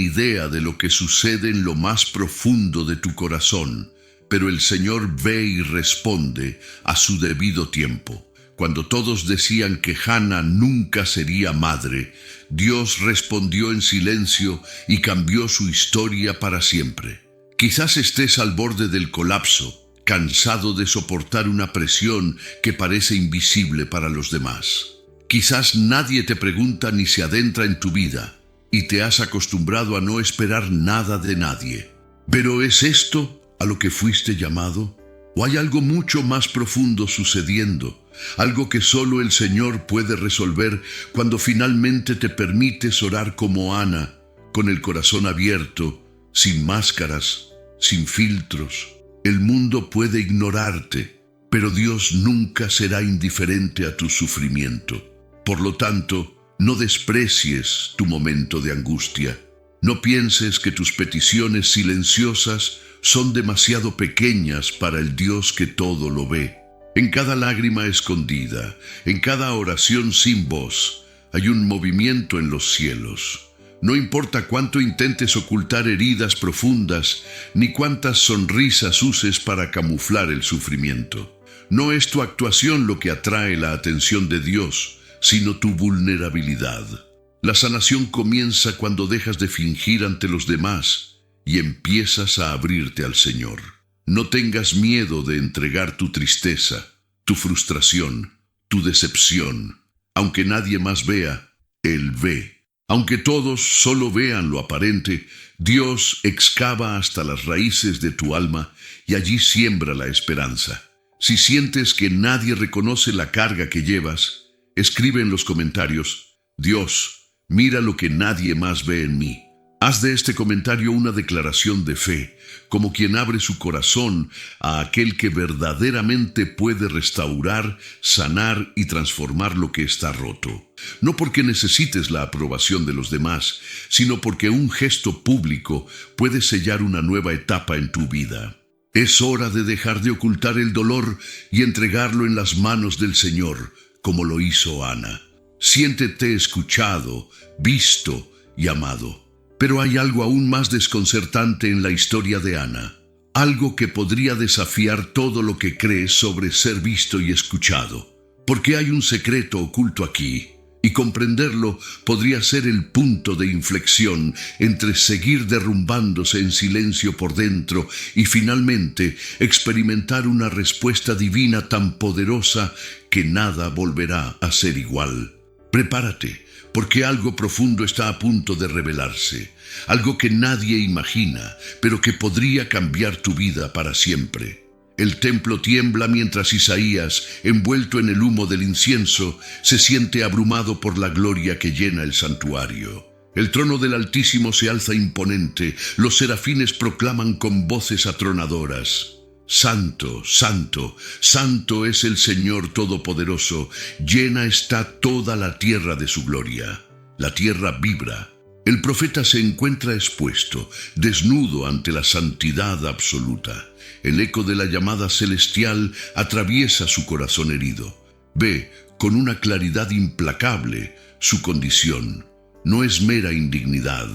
idea de lo que sucede en lo más profundo de tu corazón, pero el Señor ve y responde a su debido tiempo. Cuando todos decían que Hannah nunca sería madre, Dios respondió en silencio y cambió su historia para siempre. Quizás estés al borde del colapso, cansado de soportar una presión que parece invisible para los demás. Quizás nadie te pregunta ni se adentra en tu vida, y te has acostumbrado a no esperar nada de nadie. ¿Pero es esto a lo que fuiste llamado? ¿O hay algo mucho más profundo sucediendo? Algo que solo el Señor puede resolver cuando finalmente te permites orar como Ana, con el corazón abierto, sin máscaras, sin filtros. El mundo puede ignorarte, pero Dios nunca será indiferente a tu sufrimiento. Por lo tanto, no desprecies tu momento de angustia. No pienses que tus peticiones silenciosas son demasiado pequeñas para el Dios que todo lo ve. En cada lágrima escondida, en cada oración sin voz, hay un movimiento en los cielos. No importa cuánto intentes ocultar heridas profundas, ni cuántas sonrisas uses para camuflar el sufrimiento. No es tu actuación lo que atrae la atención de Dios, sino tu vulnerabilidad. La sanación comienza cuando dejas de fingir ante los demás y empiezas a abrirte al Señor. No tengas miedo de entregar tu tristeza, tu frustración, tu decepción. Aunque nadie más vea, Él ve. Aunque todos solo vean lo aparente, Dios excava hasta las raíces de tu alma y allí siembra la esperanza. Si sientes que nadie reconoce la carga que llevas, escribe en los comentarios: Dios, mira lo que nadie más ve en mí. Haz de este comentario una declaración de fe, como quien abre su corazón a aquel que verdaderamente puede restaurar, sanar y transformar lo que está roto. No porque necesites la aprobación de los demás, sino porque un gesto público puede sellar una nueva etapa en tu vida. Es hora de dejar de ocultar el dolor y entregarlo en las manos del Señor, como lo hizo Ana. Siéntete escuchado, visto y amado. Pero hay algo aún más desconcertante en la historia de Ana, algo que podría desafiar todo lo que crees sobre ser visto y escuchado, porque hay un secreto oculto aquí, y comprenderlo podría ser el punto de inflexión entre seguir derrumbándose en silencio por dentro y finalmente experimentar una respuesta divina tan poderosa que nada volverá a ser igual. Prepárate, porque algo profundo está a punto de revelarse, algo que nadie imagina, pero que podría cambiar tu vida para siempre. El templo tiembla mientras Isaías, envuelto en el humo del incienso, se siente abrumado por la gloria que llena el santuario. El trono del Altísimo se alza imponente, los serafines proclaman con voces atronadoras: Santo, santo, santo es el Señor Todopoderoso, llena está toda la tierra de su gloria. La tierra vibra. El profeta se encuentra expuesto, desnudo ante la santidad absoluta. El eco de la llamada celestial atraviesa su corazón herido. Ve, con una claridad implacable, su condición. No es mera indignidad.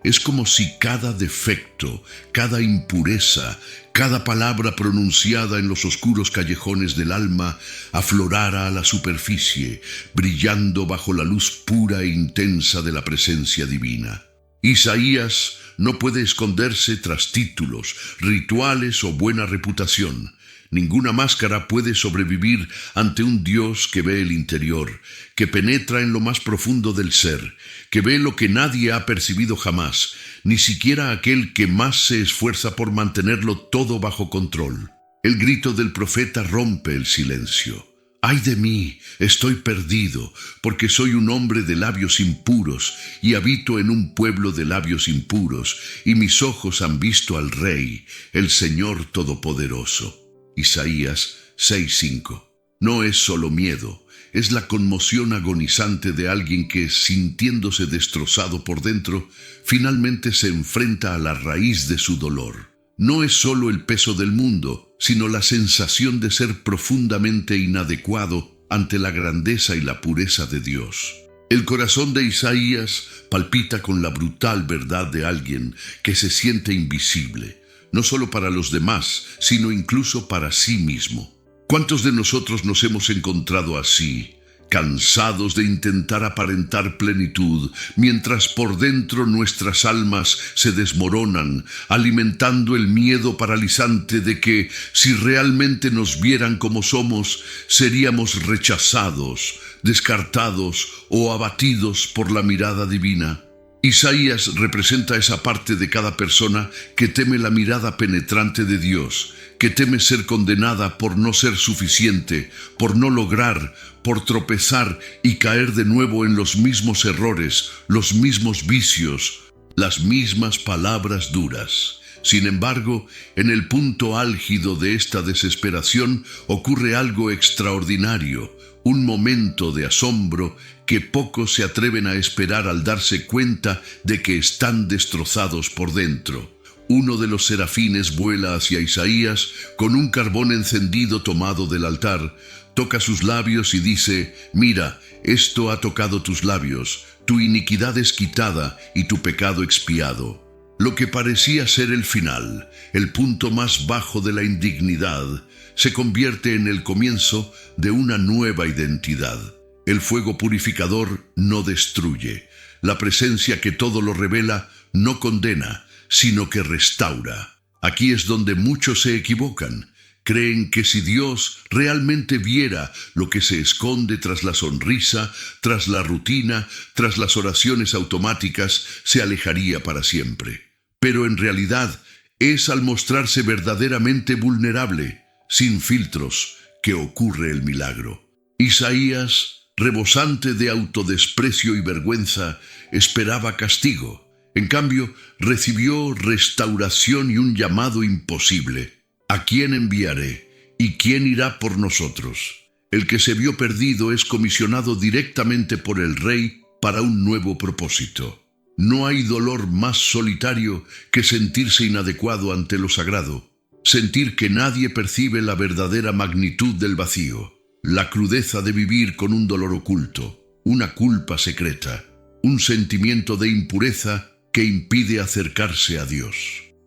Es como si cada defecto, cada impureza, cada palabra pronunciada en los oscuros callejones del alma aflorara a la superficie, brillando bajo la luz pura e intensa de la presencia divina. Isaías no puede esconderse tras títulos, rituales o buena reputación. Ninguna máscara puede sobrevivir ante un Dios que ve el interior, que penetra en lo más profundo del ser, que ve lo que nadie ha percibido jamás, ni siquiera aquel que más se esfuerza por mantenerlo todo bajo control. El grito del profeta rompe el silencio. ¡Ay de mí! Estoy perdido, porque soy un hombre de labios impuros, y habito en un pueblo de labios impuros, y mis ojos han visto al Rey, el Señor Todopoderoso. Isaías 6:5. No es solo miedo, es la conmoción agonizante de alguien que, sintiéndose destrozado por dentro, finalmente se enfrenta a la raíz de su dolor. No es solo el peso del mundo, sino la sensación de ser profundamente inadecuado ante la grandeza y la pureza de Dios. El corazón de Isaías palpita con la brutal verdad de alguien que se siente invisible, no solo para los demás, sino incluso para sí mismo. ¿Cuántos de nosotros nos hemos encontrado así, cansados de intentar aparentar plenitud, mientras por dentro nuestras almas se desmoronan, alimentando el miedo paralizante de que, si realmente nos vieran como somos, seríamos rechazados, descartados o abatidos por la mirada divina? Isaías representa esa parte de cada persona que teme la mirada penetrante de Dios, que teme ser condenada por no ser suficiente, por no lograr, por tropezar y caer de nuevo en los mismos errores, los mismos vicios, las mismas palabras duras. Sin embargo, en el punto álgido de esta desesperación ocurre algo extraordinario, un momento de asombro que pocos se atreven a esperar al darse cuenta de que están destrozados por dentro. Uno de los serafines vuela hacia Isaías con un carbón encendido tomado del altar, toca sus labios y dice: «Mira, esto ha tocado tus labios, tu iniquidad es quitada y tu pecado expiado». Lo que parecía ser el final, el punto más bajo de la indignidad, se convierte en el comienzo de una nueva identidad. El fuego purificador no destruye. La presencia que todo lo revela no condena, sino que restaura. Aquí es donde muchos se equivocan. Creen que si Dios realmente viera lo que se esconde tras la sonrisa, tras la rutina, tras las oraciones automáticas, se alejaría para siempre. Pero en realidad es al mostrarse verdaderamente vulnerable, sin filtros, que ocurre el milagro. Isaías, rebosante de autodesprecio y vergüenza, esperaba castigo. En cambio, recibió restauración y un llamado imposible. ¿A quién enviaré? ¿Y quién irá por nosotros? El que se vio perdido es comisionado directamente por el Rey para un nuevo propósito. No hay dolor más solitario que sentirse inadecuado ante lo sagrado, sentir que nadie percibe la verdadera magnitud del vacío, la crudeza de vivir con un dolor oculto, una culpa secreta, un sentimiento de impureza que impide acercarse a Dios.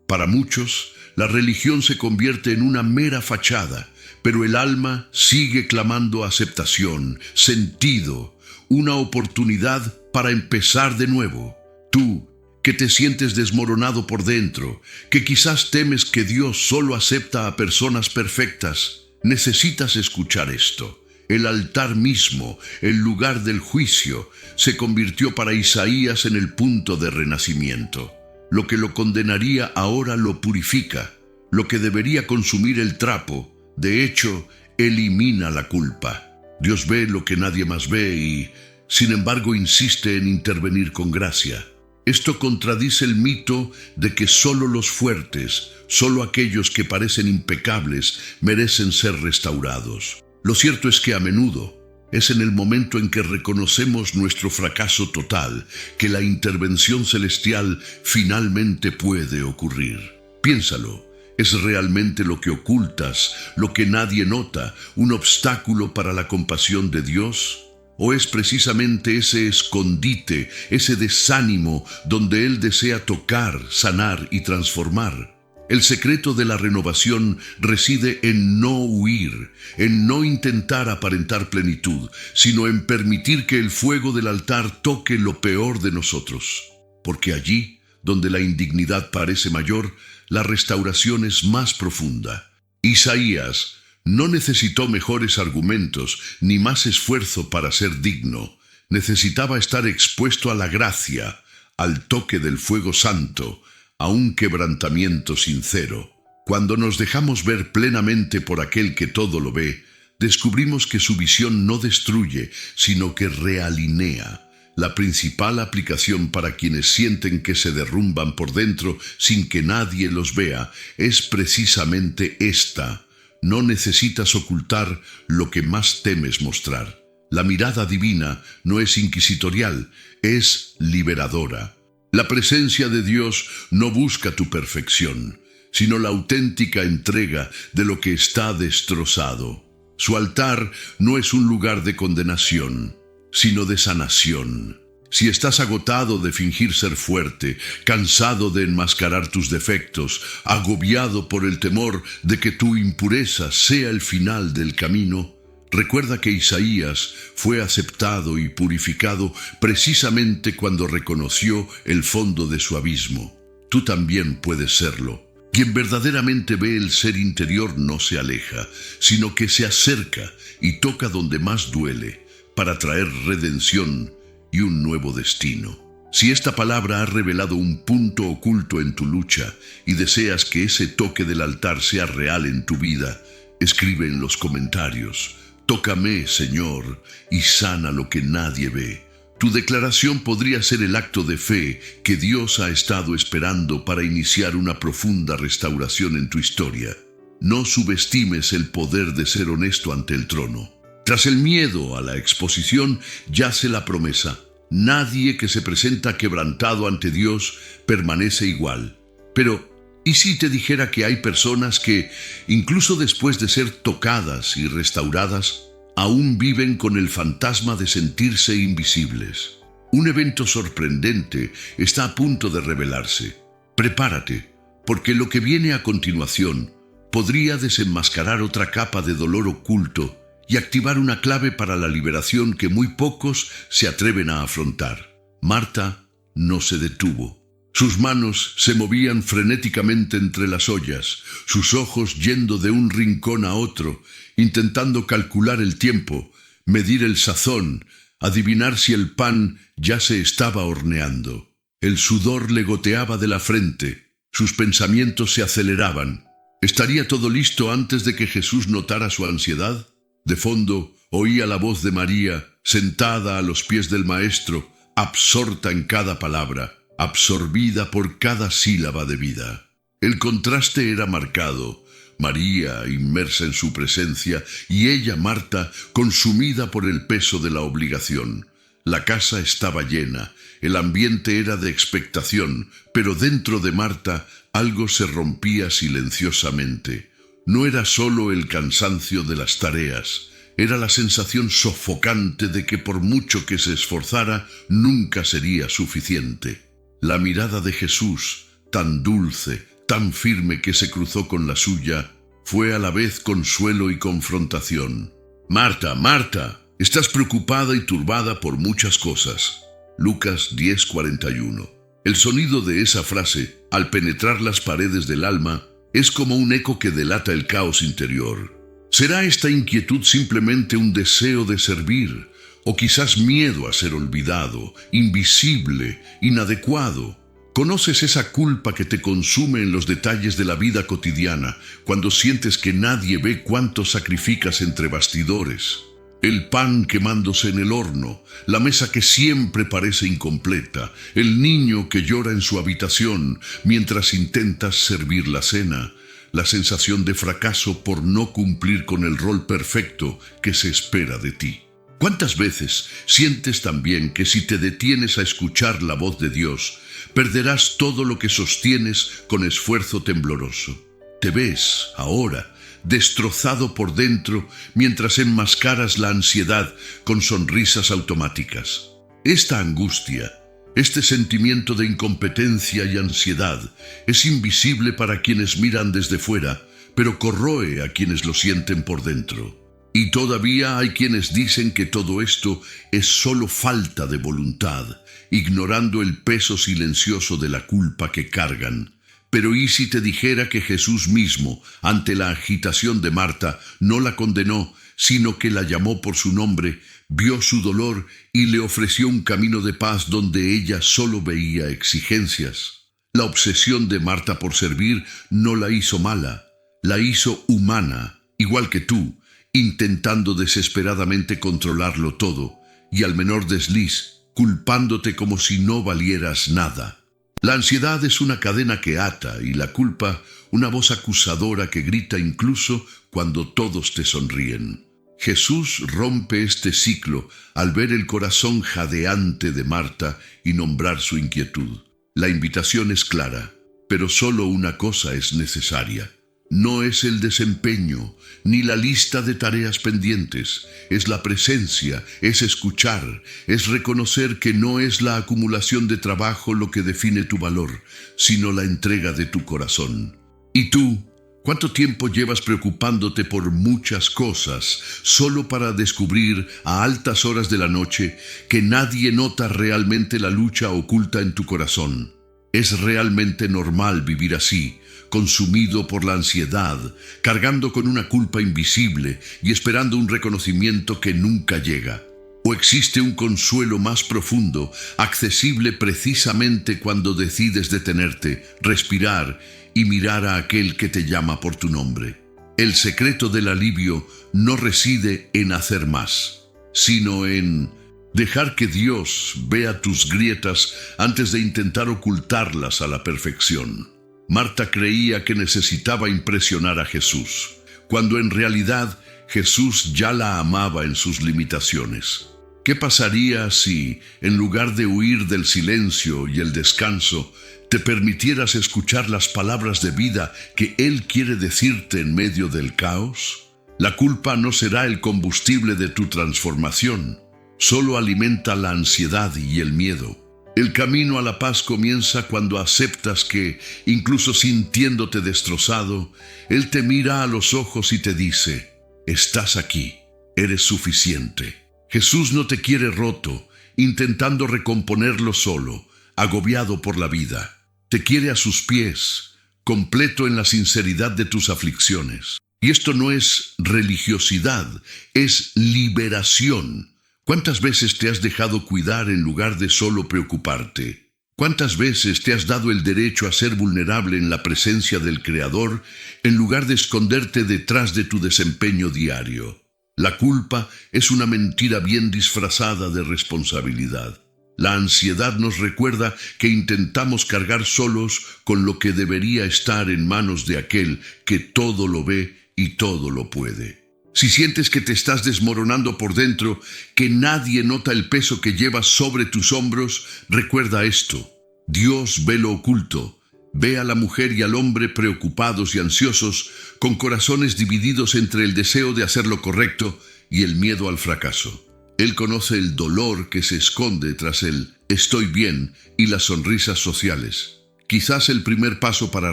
Para muchos, la religión se convierte en una mera fachada, pero el alma sigue clamando aceptación, sentido, una oportunidad para empezar de nuevo. Tú, que te sientes desmoronado por dentro, que quizás temes que Dios solo acepta a personas perfectas, necesitas escuchar esto. El altar mismo, el lugar del juicio, se convirtió para Isaías en el punto de renacimiento. Lo que lo condenaría ahora lo purifica. Lo que debería consumir el trapo, de hecho, elimina la culpa. Dios ve lo que nadie más ve y, sin embargo, insiste en intervenir con gracia. Esto contradice el mito de que solo los fuertes, solo aquellos que parecen impecables, merecen ser restaurados. Lo cierto es que a menudo es en el momento en que reconocemos nuestro fracaso total que la intervención celestial finalmente puede ocurrir. Piénsalo, ¿es realmente lo que ocultas, lo que nadie nota, un obstáculo para la compasión de Dios? ¿O es precisamente ese escondite, ese desánimo donde Él desea tocar, sanar y transformar? El secreto de la renovación reside en no huir, en no intentar aparentar plenitud, sino en permitir que el fuego del altar toque lo peor de nosotros. Porque allí, donde la indignidad parece mayor, la restauración es más profunda. Isaías no necesitó mejores argumentos ni más esfuerzo para ser digno. Necesitaba estar expuesto a la gracia, al toque del fuego santo, a un quebrantamiento sincero. Cuando nos dejamos ver plenamente por aquel que todo lo ve, descubrimos que su visión no destruye, sino que realinea. La principal aplicación para quienes sienten que se derrumban por dentro sin que nadie los vea es precisamente esta. No necesitas ocultar lo que más temes mostrar. La mirada divina no es inquisitorial, es liberadora. La presencia de Dios no busca tu perfección, sino la auténtica entrega de lo que está destrozado. Su altar no es un lugar de condenación, sino de sanación. Si estás agotado de fingir ser fuerte, cansado de enmascarar tus defectos, agobiado por el temor de que tu impureza sea el final del camino, recuerda que Isaías fue aceptado y purificado precisamente cuando reconoció el fondo de su abismo. Tú también puedes serlo. Quien verdaderamente ve el ser interior no se aleja, sino que se acerca y toca donde más duele, para traer redención y un nuevo destino. Si esta palabra ha revelado un punto oculto en tu lucha y deseas que ese toque del altar sea real en tu vida, escribe en los comentarios: «Tócame, Señor, y sana lo que nadie ve». Tu declaración podría ser el acto de fe que Dios ha estado esperando para iniciar una profunda restauración en tu historia. No subestimes el poder de ser honesto ante el trono. Tras el miedo a la exposición yace la promesa. Nadie que se presenta quebrantado ante Dios permanece igual. Pero, ¿y si te dijera que hay personas que, incluso después de ser tocadas y restauradas, aún viven con el fantasma de sentirse invisibles? Un evento sorprendente está a punto de revelarse. Prepárate, porque lo que viene a continuación podría desenmascarar otra capa de dolor oculto y activar una clave para la liberación que muy pocos se atreven a afrontar. Marta no se detuvo. Sus manos se movían frenéticamente entre las ollas, sus ojos yendo de un rincón a otro, intentando calcular el tiempo, medir el sazón, adivinar si el pan ya se estaba horneando. El sudor le goteaba de la frente, sus pensamientos se aceleraban. ¿Estaría todo listo antes de que Jesús notara su ansiedad? De fondo oía la voz de María, sentada a los pies del Maestro, absorta en cada palabra, absorbida por cada sílaba de vida. El contraste era marcado. María, inmersa en su presencia, y ella, Marta, consumida por el peso de la obligación. La casa estaba llena, el ambiente era de expectación, pero dentro de Marta algo se rompía silenciosamente. No era solo el cansancio de las tareas, era la sensación sofocante de que por mucho que se esforzara, nunca sería suficiente. La mirada de Jesús, tan dulce, tan firme que se cruzó con la suya, fue a la vez consuelo y confrontación. «Marta, Marta, estás preocupada y turbada por muchas cosas». Lucas 10:41. El sonido de esa frase, al penetrar las paredes del alma, es como un eco que delata el caos interior. ¿Será esta inquietud simplemente un deseo de servir, o quizás miedo a ser olvidado, invisible, inadecuado? ¿Conoces esa culpa que te consume en los detalles de la vida cotidiana, cuando sientes que nadie ve cuánto sacrificas entre bastidores? El pan quemándose en el horno, la mesa que siempre parece incompleta, el niño que llora en su habitación mientras intentas servir la cena, la sensación de fracaso por no cumplir con el rol perfecto que se espera de ti. ¿Cuántas veces sientes también que si te detienes a escuchar la voz de Dios, perderás todo lo que sostienes con esfuerzo tembloroso? Te ves, ahora, destrozado por dentro mientras enmascaras la ansiedad con sonrisas automáticas. Esta angustia, este sentimiento de incompetencia y ansiedad, es invisible para quienes miran desde fuera, pero corroe a quienes lo sienten por dentro. Y todavía hay quienes dicen que todo esto es solo falta de voluntad, ignorando el peso silencioso de la culpa que cargan. Pero ¿y si te dijera que Jesús mismo, ante la agitación de Marta, no la condenó, sino que la llamó por su nombre, vio su dolor y le ofreció un camino de paz donde ella solo veía exigencias? La obsesión de Marta por servir no la hizo mala, la hizo humana, igual que tú, intentando desesperadamente controlarlo todo, y al menor desliz, culpándote como si no valieras nada. La ansiedad es una cadena que ata y la culpa una voz acusadora que grita incluso cuando todos te sonríen. Jesús rompe este ciclo al ver el corazón jadeante de Marta y nombrar su inquietud. La invitación es clara, pero solo una cosa es necesaria. No es el desempeño, ni la lista de tareas pendientes, es la presencia, es escuchar, es reconocer que no es la acumulación de trabajo lo que define tu valor, sino la entrega de tu corazón. ¿Y tú? ¿Cuánto tiempo llevas preocupándote por muchas cosas solo para descubrir a altas horas de la noche que nadie nota realmente la lucha oculta en tu corazón? Es realmente normal vivir así, consumido por la ansiedad, cargando con una culpa invisible y esperando un reconocimiento que nunca llega. ¿O existe un consuelo más profundo, accesible precisamente cuando decides detenerte, respirar y mirar a aquel que te llama por tu nombre? El secreto del alivio no reside en hacer más, sino en dejar que Dios vea tus grietas antes de intentar ocultarlas a la perfección. Marta creía que necesitaba impresionar a Jesús, cuando en realidad Jesús ya la amaba en sus limitaciones. ¿Qué pasaría si, en lugar de huir del silencio y el descanso, te permitieras escuchar las palabras de vida que Él quiere decirte en medio del caos? La culpa no será el combustible de tu transformación, solo alimenta la ansiedad y el miedo. El camino a la paz comienza cuando aceptas que, incluso sintiéndote destrozado, Él te mira a los ojos y te dice: estás aquí, eres suficiente. Jesús no te quiere roto, intentando recomponerlo solo, agobiado por la vida. te quiere a sus pies, completo en la sinceridad de tus aflicciones. Y esto no es religiosidad, es liberación. ¿Cuántas veces te has dejado cuidar en lugar de solo preocuparte? ¿Cuántas veces te has dado el derecho a ser vulnerable en la presencia del Creador en lugar de esconderte detrás de tu desempeño diario? La culpa es una mentira bien disfrazada de responsabilidad. La ansiedad nos recuerda que intentamos cargar solos con lo que debería estar en manos de aquel que todo lo ve y todo lo puede. Si sientes que te estás desmoronando por dentro, que nadie nota el peso que llevas sobre tus hombros, recuerda esto: Dios ve lo oculto, ve a la mujer y al hombre preocupados y ansiosos, con corazones divididos entre el deseo de hacer lo correcto y el miedo al fracaso. Él conoce el dolor que se esconde tras el «estoy bien» y las sonrisas sociales. Quizás el primer paso para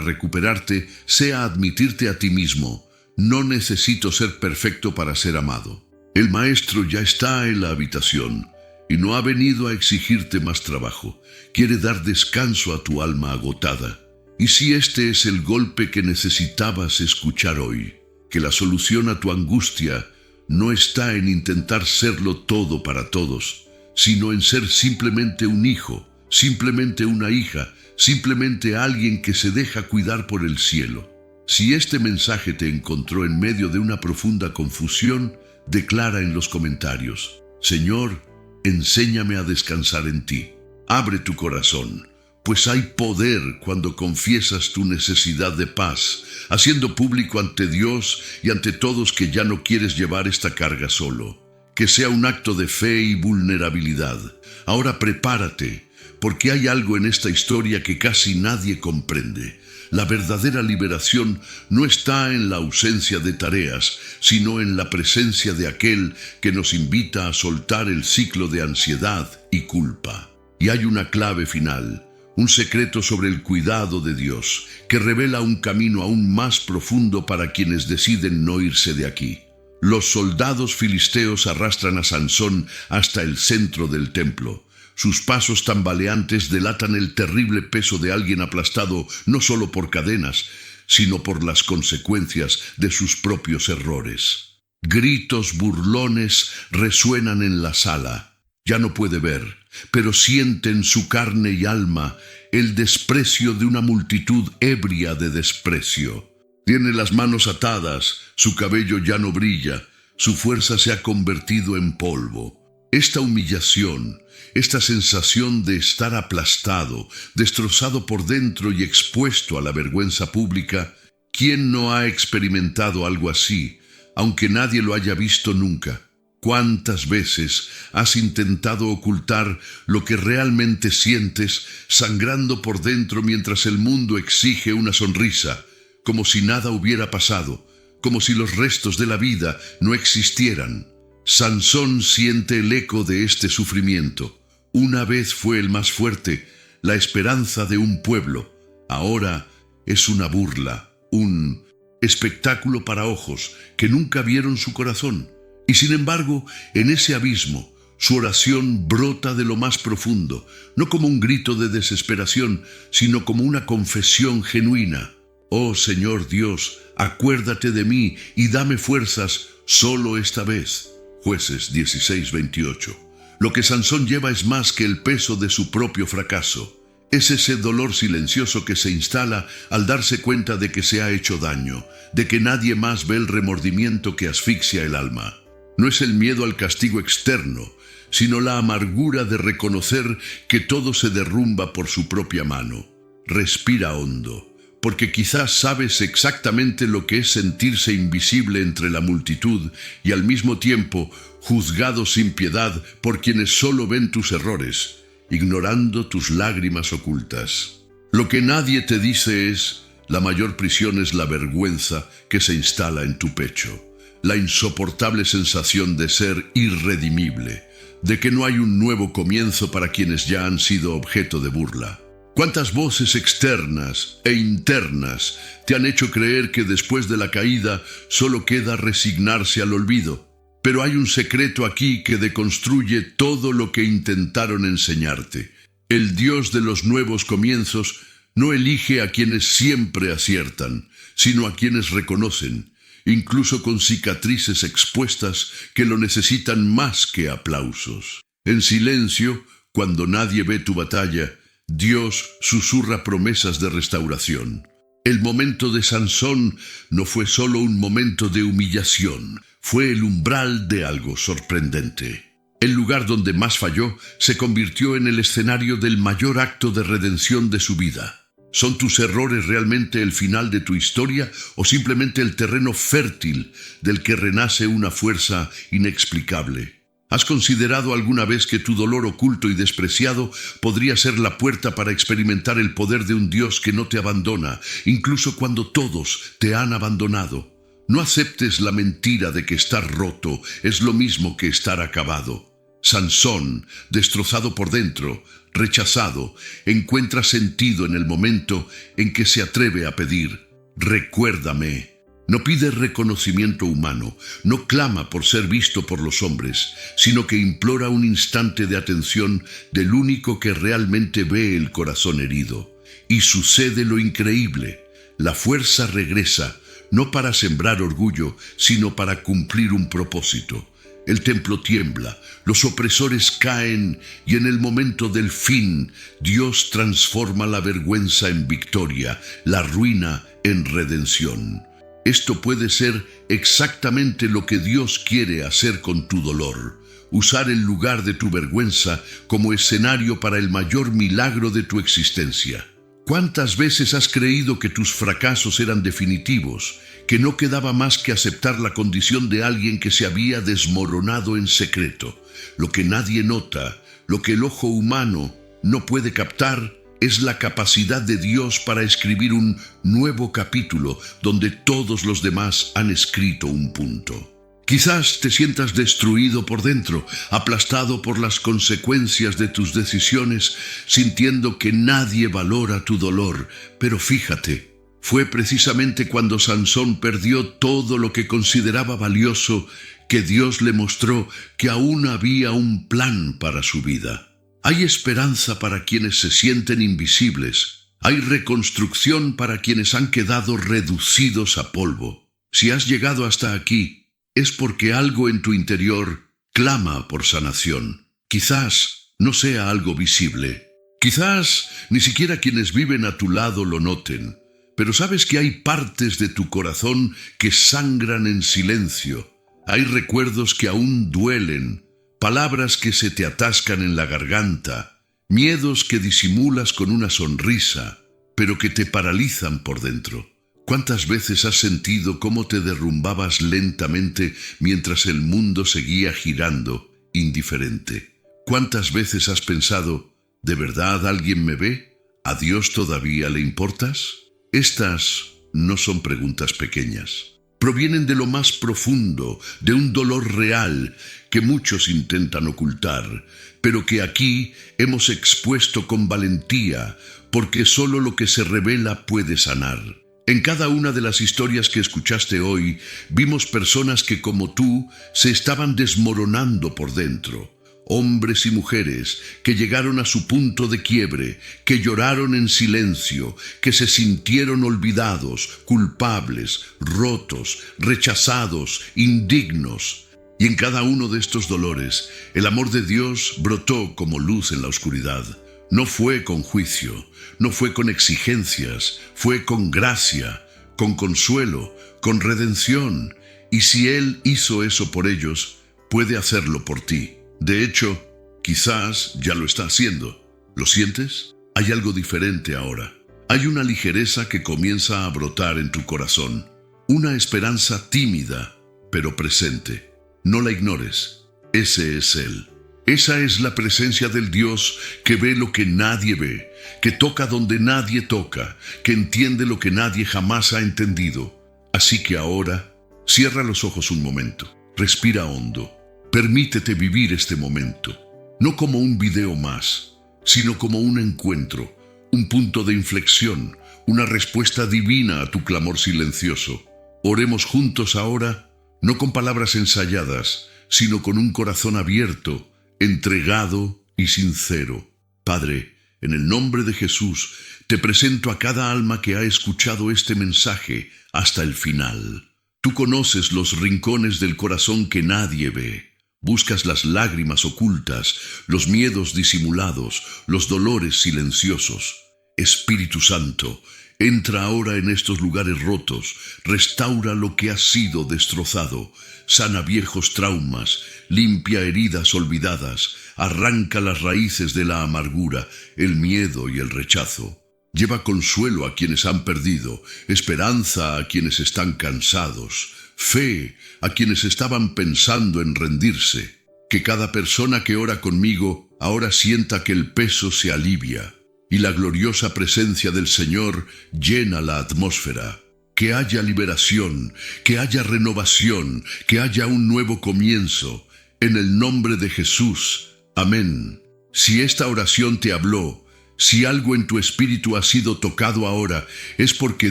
recuperarte sea admitirte a ti mismo: no necesito ser perfecto para ser amado. El maestro ya está en la habitación y no ha venido a exigirte más trabajo. Quiere dar descanso a tu alma agotada. Y si este es el golpe que necesitabas escuchar hoy, que la solución a tu angustia no está en intentar serlo todo para todos, sino en ser simplemente un hijo, simplemente una hija, simplemente alguien que se deja cuidar por el cielo. Si este mensaje te encontró en medio de una profunda confusión, declara en los comentarios: Señor, enséñame a descansar en ti. Abre tu corazón, pues hay poder cuando confiesas tu necesidad de paz, haciendo público ante Dios y ante todos que ya no quieres llevar esta carga solo. Que sea un acto de fe y vulnerabilidad. Ahora prepárate, porque hay algo en esta historia que casi nadie comprende. La verdadera liberación no está en la ausencia de tareas, sino en la presencia de aquel que nos invita a soltar el ciclo de ansiedad y culpa. Y hay una clave final, un secreto sobre el cuidado de Dios, que revela un camino aún más profundo para quienes deciden no irse de aquí. Los soldados filisteos arrastran a Sansón hasta el centro del templo. Sus pasos tambaleantes delatan el terrible peso de alguien aplastado no solo por cadenas, sino por las consecuencias de sus propios errores. Gritos burlones resuenan en la sala. Ya no puede ver, pero siente en su carne y alma el desprecio de una multitud ebria de desprecio. Tiene las manos atadas, su cabello ya no brilla, su fuerza se ha convertido en polvo. Esta humillación, esta sensación de estar aplastado, destrozado por dentro y expuesto a la vergüenza pública, ¿quién no ha experimentado algo así, aunque nadie lo haya visto nunca? ¿Cuántas veces has intentado ocultar lo que realmente sientes, sangrando por dentro mientras el mundo exige una sonrisa, como si nada hubiera pasado, como si los restos de la vida no existieran? Sansón siente el eco de este sufrimiento. Una vez fue el más fuerte, la esperanza de un pueblo. Ahora es una burla, un espectáculo para ojos que nunca vieron su corazón. Y sin embargo, en ese abismo, su oración brota de lo más profundo, no como un grito de desesperación, sino como una confesión genuina. Oh Señor Dios, acuérdate de mí y dame fuerzas solo esta vez. Jueces 16:28. Lo que Sansón lleva es más que el peso de su propio fracaso. Es ese dolor silencioso que se instala al darse cuenta de que se ha hecho daño, de que nadie más ve el remordimiento que asfixia el alma. No es el miedo al castigo externo, sino la amargura de reconocer que todo se derrumba por su propia mano. Respira hondo, porque quizás sabes exactamente lo que es sentirse invisible entre la multitud y al mismo tiempo juzgado sin piedad por quienes solo ven tus errores, ignorando tus lágrimas ocultas. Lo que nadie te dice es: la mayor prisión es la vergüenza que se instala en tu pecho. La insoportable sensación de ser irredimible, de que no hay un nuevo comienzo para quienes ya han sido objeto de burla. ¿Cuántas voces externas e internas te han hecho creer que después de la caída solo queda resignarse al olvido? Pero hay un secreto aquí que deconstruye todo lo que intentaron enseñarte. El Dios de los nuevos comienzos No elige a quienes siempre aciertan, sino a quienes reconocen, incluso con cicatrices expuestas que lo necesitan más que aplausos. En silencio, cuando nadie ve tu batalla, Dios susurra promesas de restauración. El momento de Sansón no fue solo un momento de humillación, fue el umbral de algo sorprendente. El lugar donde más falló se convirtió en el escenario del mayor acto de redención de su vida. ¿Son tus errores realmente el final de tu historia o simplemente el terreno fértil del que renace una fuerza inexplicable? ¿Has considerado alguna vez que tu dolor oculto y despreciado podría ser la puerta para experimentar el poder de un Dios que no te abandona, incluso cuando todos te han abandonado? No aceptes la mentira de que estar roto es lo mismo que estar acabado. Sansón, destrozado por dentro, rechazado, encuentra sentido en el momento en que se atreve a pedir: recuérdame. No pide reconocimiento humano, no clama por ser visto por los hombres, sino que implora un instante de atención del único que realmente ve el corazón herido. Y sucede lo increíble: la fuerza regresa, no para sembrar orgullo, sino para cumplir un propósito. El templo tiembla, los opresores caen y en el momento del fin, Dios transforma la vergüenza en victoria, la ruina en redención. Esto puede ser exactamente lo que Dios quiere hacer con tu dolor: usar el lugar de tu vergüenza como escenario para el mayor milagro de tu existencia. ¿Cuántas veces has creído que tus fracasos eran definitivos, que no quedaba más que aceptar la condición de alguien que se había desmoronado en secreto? Lo que nadie nota, lo que el ojo humano no puede captar, es la capacidad de Dios para escribir un nuevo capítulo donde todos los demás han escrito un punto. Quizás te sientas destruido por dentro, aplastado por las consecuencias de tus decisiones, sintiendo que nadie valora tu dolor. Pero fíjate, fue precisamente cuando Sansón perdió todo lo que consideraba valioso que Dios le mostró que aún había un plan para su vida. Hay esperanza para quienes se sienten invisibles. Hay reconstrucción para quienes han quedado reducidos a polvo. Si has llegado hasta aquí, es porque algo en tu interior clama por sanación. Quizás no sea algo visible. Quizás ni siquiera quienes viven a tu lado lo noten. Pero sabes que hay partes de tu corazón que sangran en silencio. Hay recuerdos que aún duelen, palabras que se te atascan en la garganta, miedos que disimulas con una sonrisa, pero que te paralizan por dentro. ¿Cuántas veces has sentido cómo te derrumbabas lentamente mientras el mundo seguía girando, indiferente? ¿Cuántas veces has pensado: ¿de verdad alguien me ve? ¿A Dios todavía le importas? Estas no son preguntas pequeñas. Provienen de lo más profundo, de un dolor real que muchos intentan ocultar, pero que aquí hemos expuesto con valentía, porque solo lo que se revela puede sanar. En cada una de las historias que escuchaste hoy, vimos personas que, como tú, se estaban desmoronando por dentro. Hombres y mujeres que llegaron a su punto de quiebre, que lloraron en silencio, que se sintieron olvidados, culpables, rotos, rechazados, indignos. Y en cada uno de estos dolores, el amor de Dios brotó como luz en la oscuridad. No fue con juicio, no fue con exigencias, fue con gracia, con consuelo, con redención. Y si Él hizo eso por ellos, puede hacerlo por ti. De hecho, quizás ya lo está haciendo. ¿Lo sientes? Hay algo diferente ahora. Hay una ligereza que comienza a brotar en tu corazón. Una esperanza tímida, pero presente. No la ignores. Ese es Él. Esa es la presencia del Dios que ve lo que nadie ve, que toca donde nadie toca, que entiende lo que nadie jamás ha entendido. Así que ahora, cierra los ojos un momento. Respira hondo. Permítete vivir este momento, no como un video más, sino como un encuentro, un punto de inflexión, una respuesta divina a tu clamor silencioso. Oremos juntos ahora, no con palabras ensayadas, sino con un corazón abierto, entregado y sincero. Padre, En el nombre de Jesús, te presento a cada alma que ha escuchado este mensaje hasta el final. Tú conoces los rincones del corazón que nadie ve. Buscas las lágrimas ocultas, los miedos disimulados, los dolores silenciosos. Espíritu Santo, entra ahora en estos lugares rotos, restaura lo que ha sido destrozado, sana viejos traumas, limpia heridas olvidadas, arranca las raíces de la amargura, el miedo y el rechazo. Lleva consuelo a quienes han perdido, esperanza a quienes están cansados, fe a quienes estaban pensando en rendirse. Que cada persona que ora conmigo ahora sienta que el peso se alivia y la gloriosa presencia del Señor llena la atmósfera. Que haya liberación, que haya renovación, que haya un nuevo comienzo. En el nombre de Jesús. Amén. Si esta oración te habló, si algo en tu espíritu ha sido tocado ahora, es porque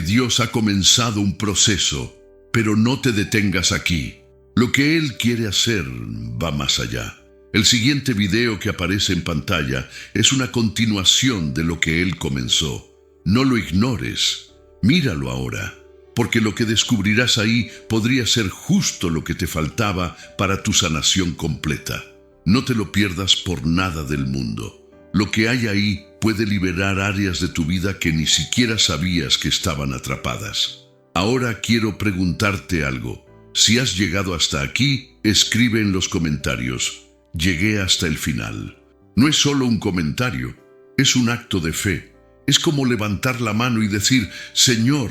Dios ha comenzado un proceso. Pero no te detengas aquí. Lo que Él quiere hacer va más allá. El siguiente video que aparece en pantalla es una continuación de lo que Él comenzó. No lo ignores. Míralo ahora, porque lo que descubrirás ahí podría ser justo lo que te faltaba para tu sanación completa. No te lo pierdas por nada del mundo. Lo que hay ahí puede liberar áreas de tu vida que ni siquiera sabías que estaban atrapadas. Ahora quiero preguntarte algo. Si has llegado hasta aquí, escribe en los comentarios: llegué hasta el final. No es solo un comentario, es un acto de fe. Es como levantar la mano y decir: Señor,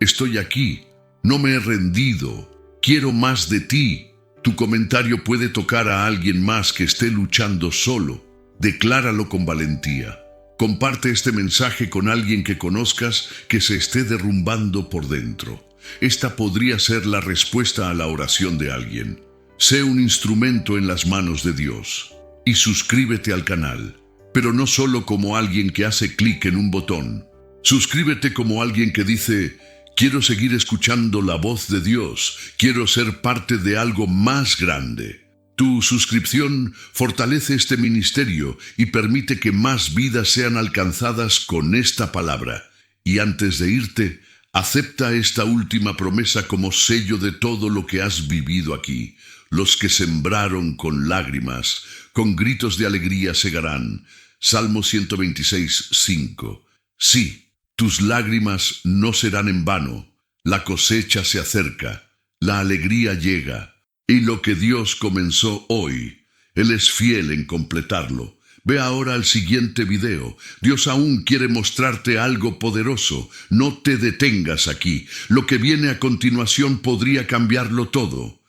estoy aquí, no me he rendido, quiero más de ti. Tu comentario puede tocar a alguien más que esté luchando solo. Decláralo con valentía. Comparte este mensaje con alguien que conozcas que se esté derrumbando por dentro. Esta podría ser la respuesta a la oración de alguien. Sé un instrumento en las manos de Dios. Y suscríbete al canal, pero no solo como alguien que hace clic en un botón. Suscríbete como alguien que dice: quiero seguir escuchando la voz de Dios, quiero ser parte de algo más grande. Tu suscripción fortalece este ministerio y permite que más vidas sean alcanzadas con esta palabra. Y antes de irte, acepta esta última promesa como sello de todo lo que has vivido aquí. Los que sembraron con lágrimas, con gritos de alegría segarán. Salmo 126, 5. Sí, tus lágrimas no serán en vano. La cosecha se acerca, la alegría llega. Y lo que Dios comenzó hoy, Él es fiel en completarlo. Ve ahora al siguiente video. Dios aún quiere mostrarte algo poderoso. No te detengas aquí. Lo que viene a continuación podría cambiarlo todo.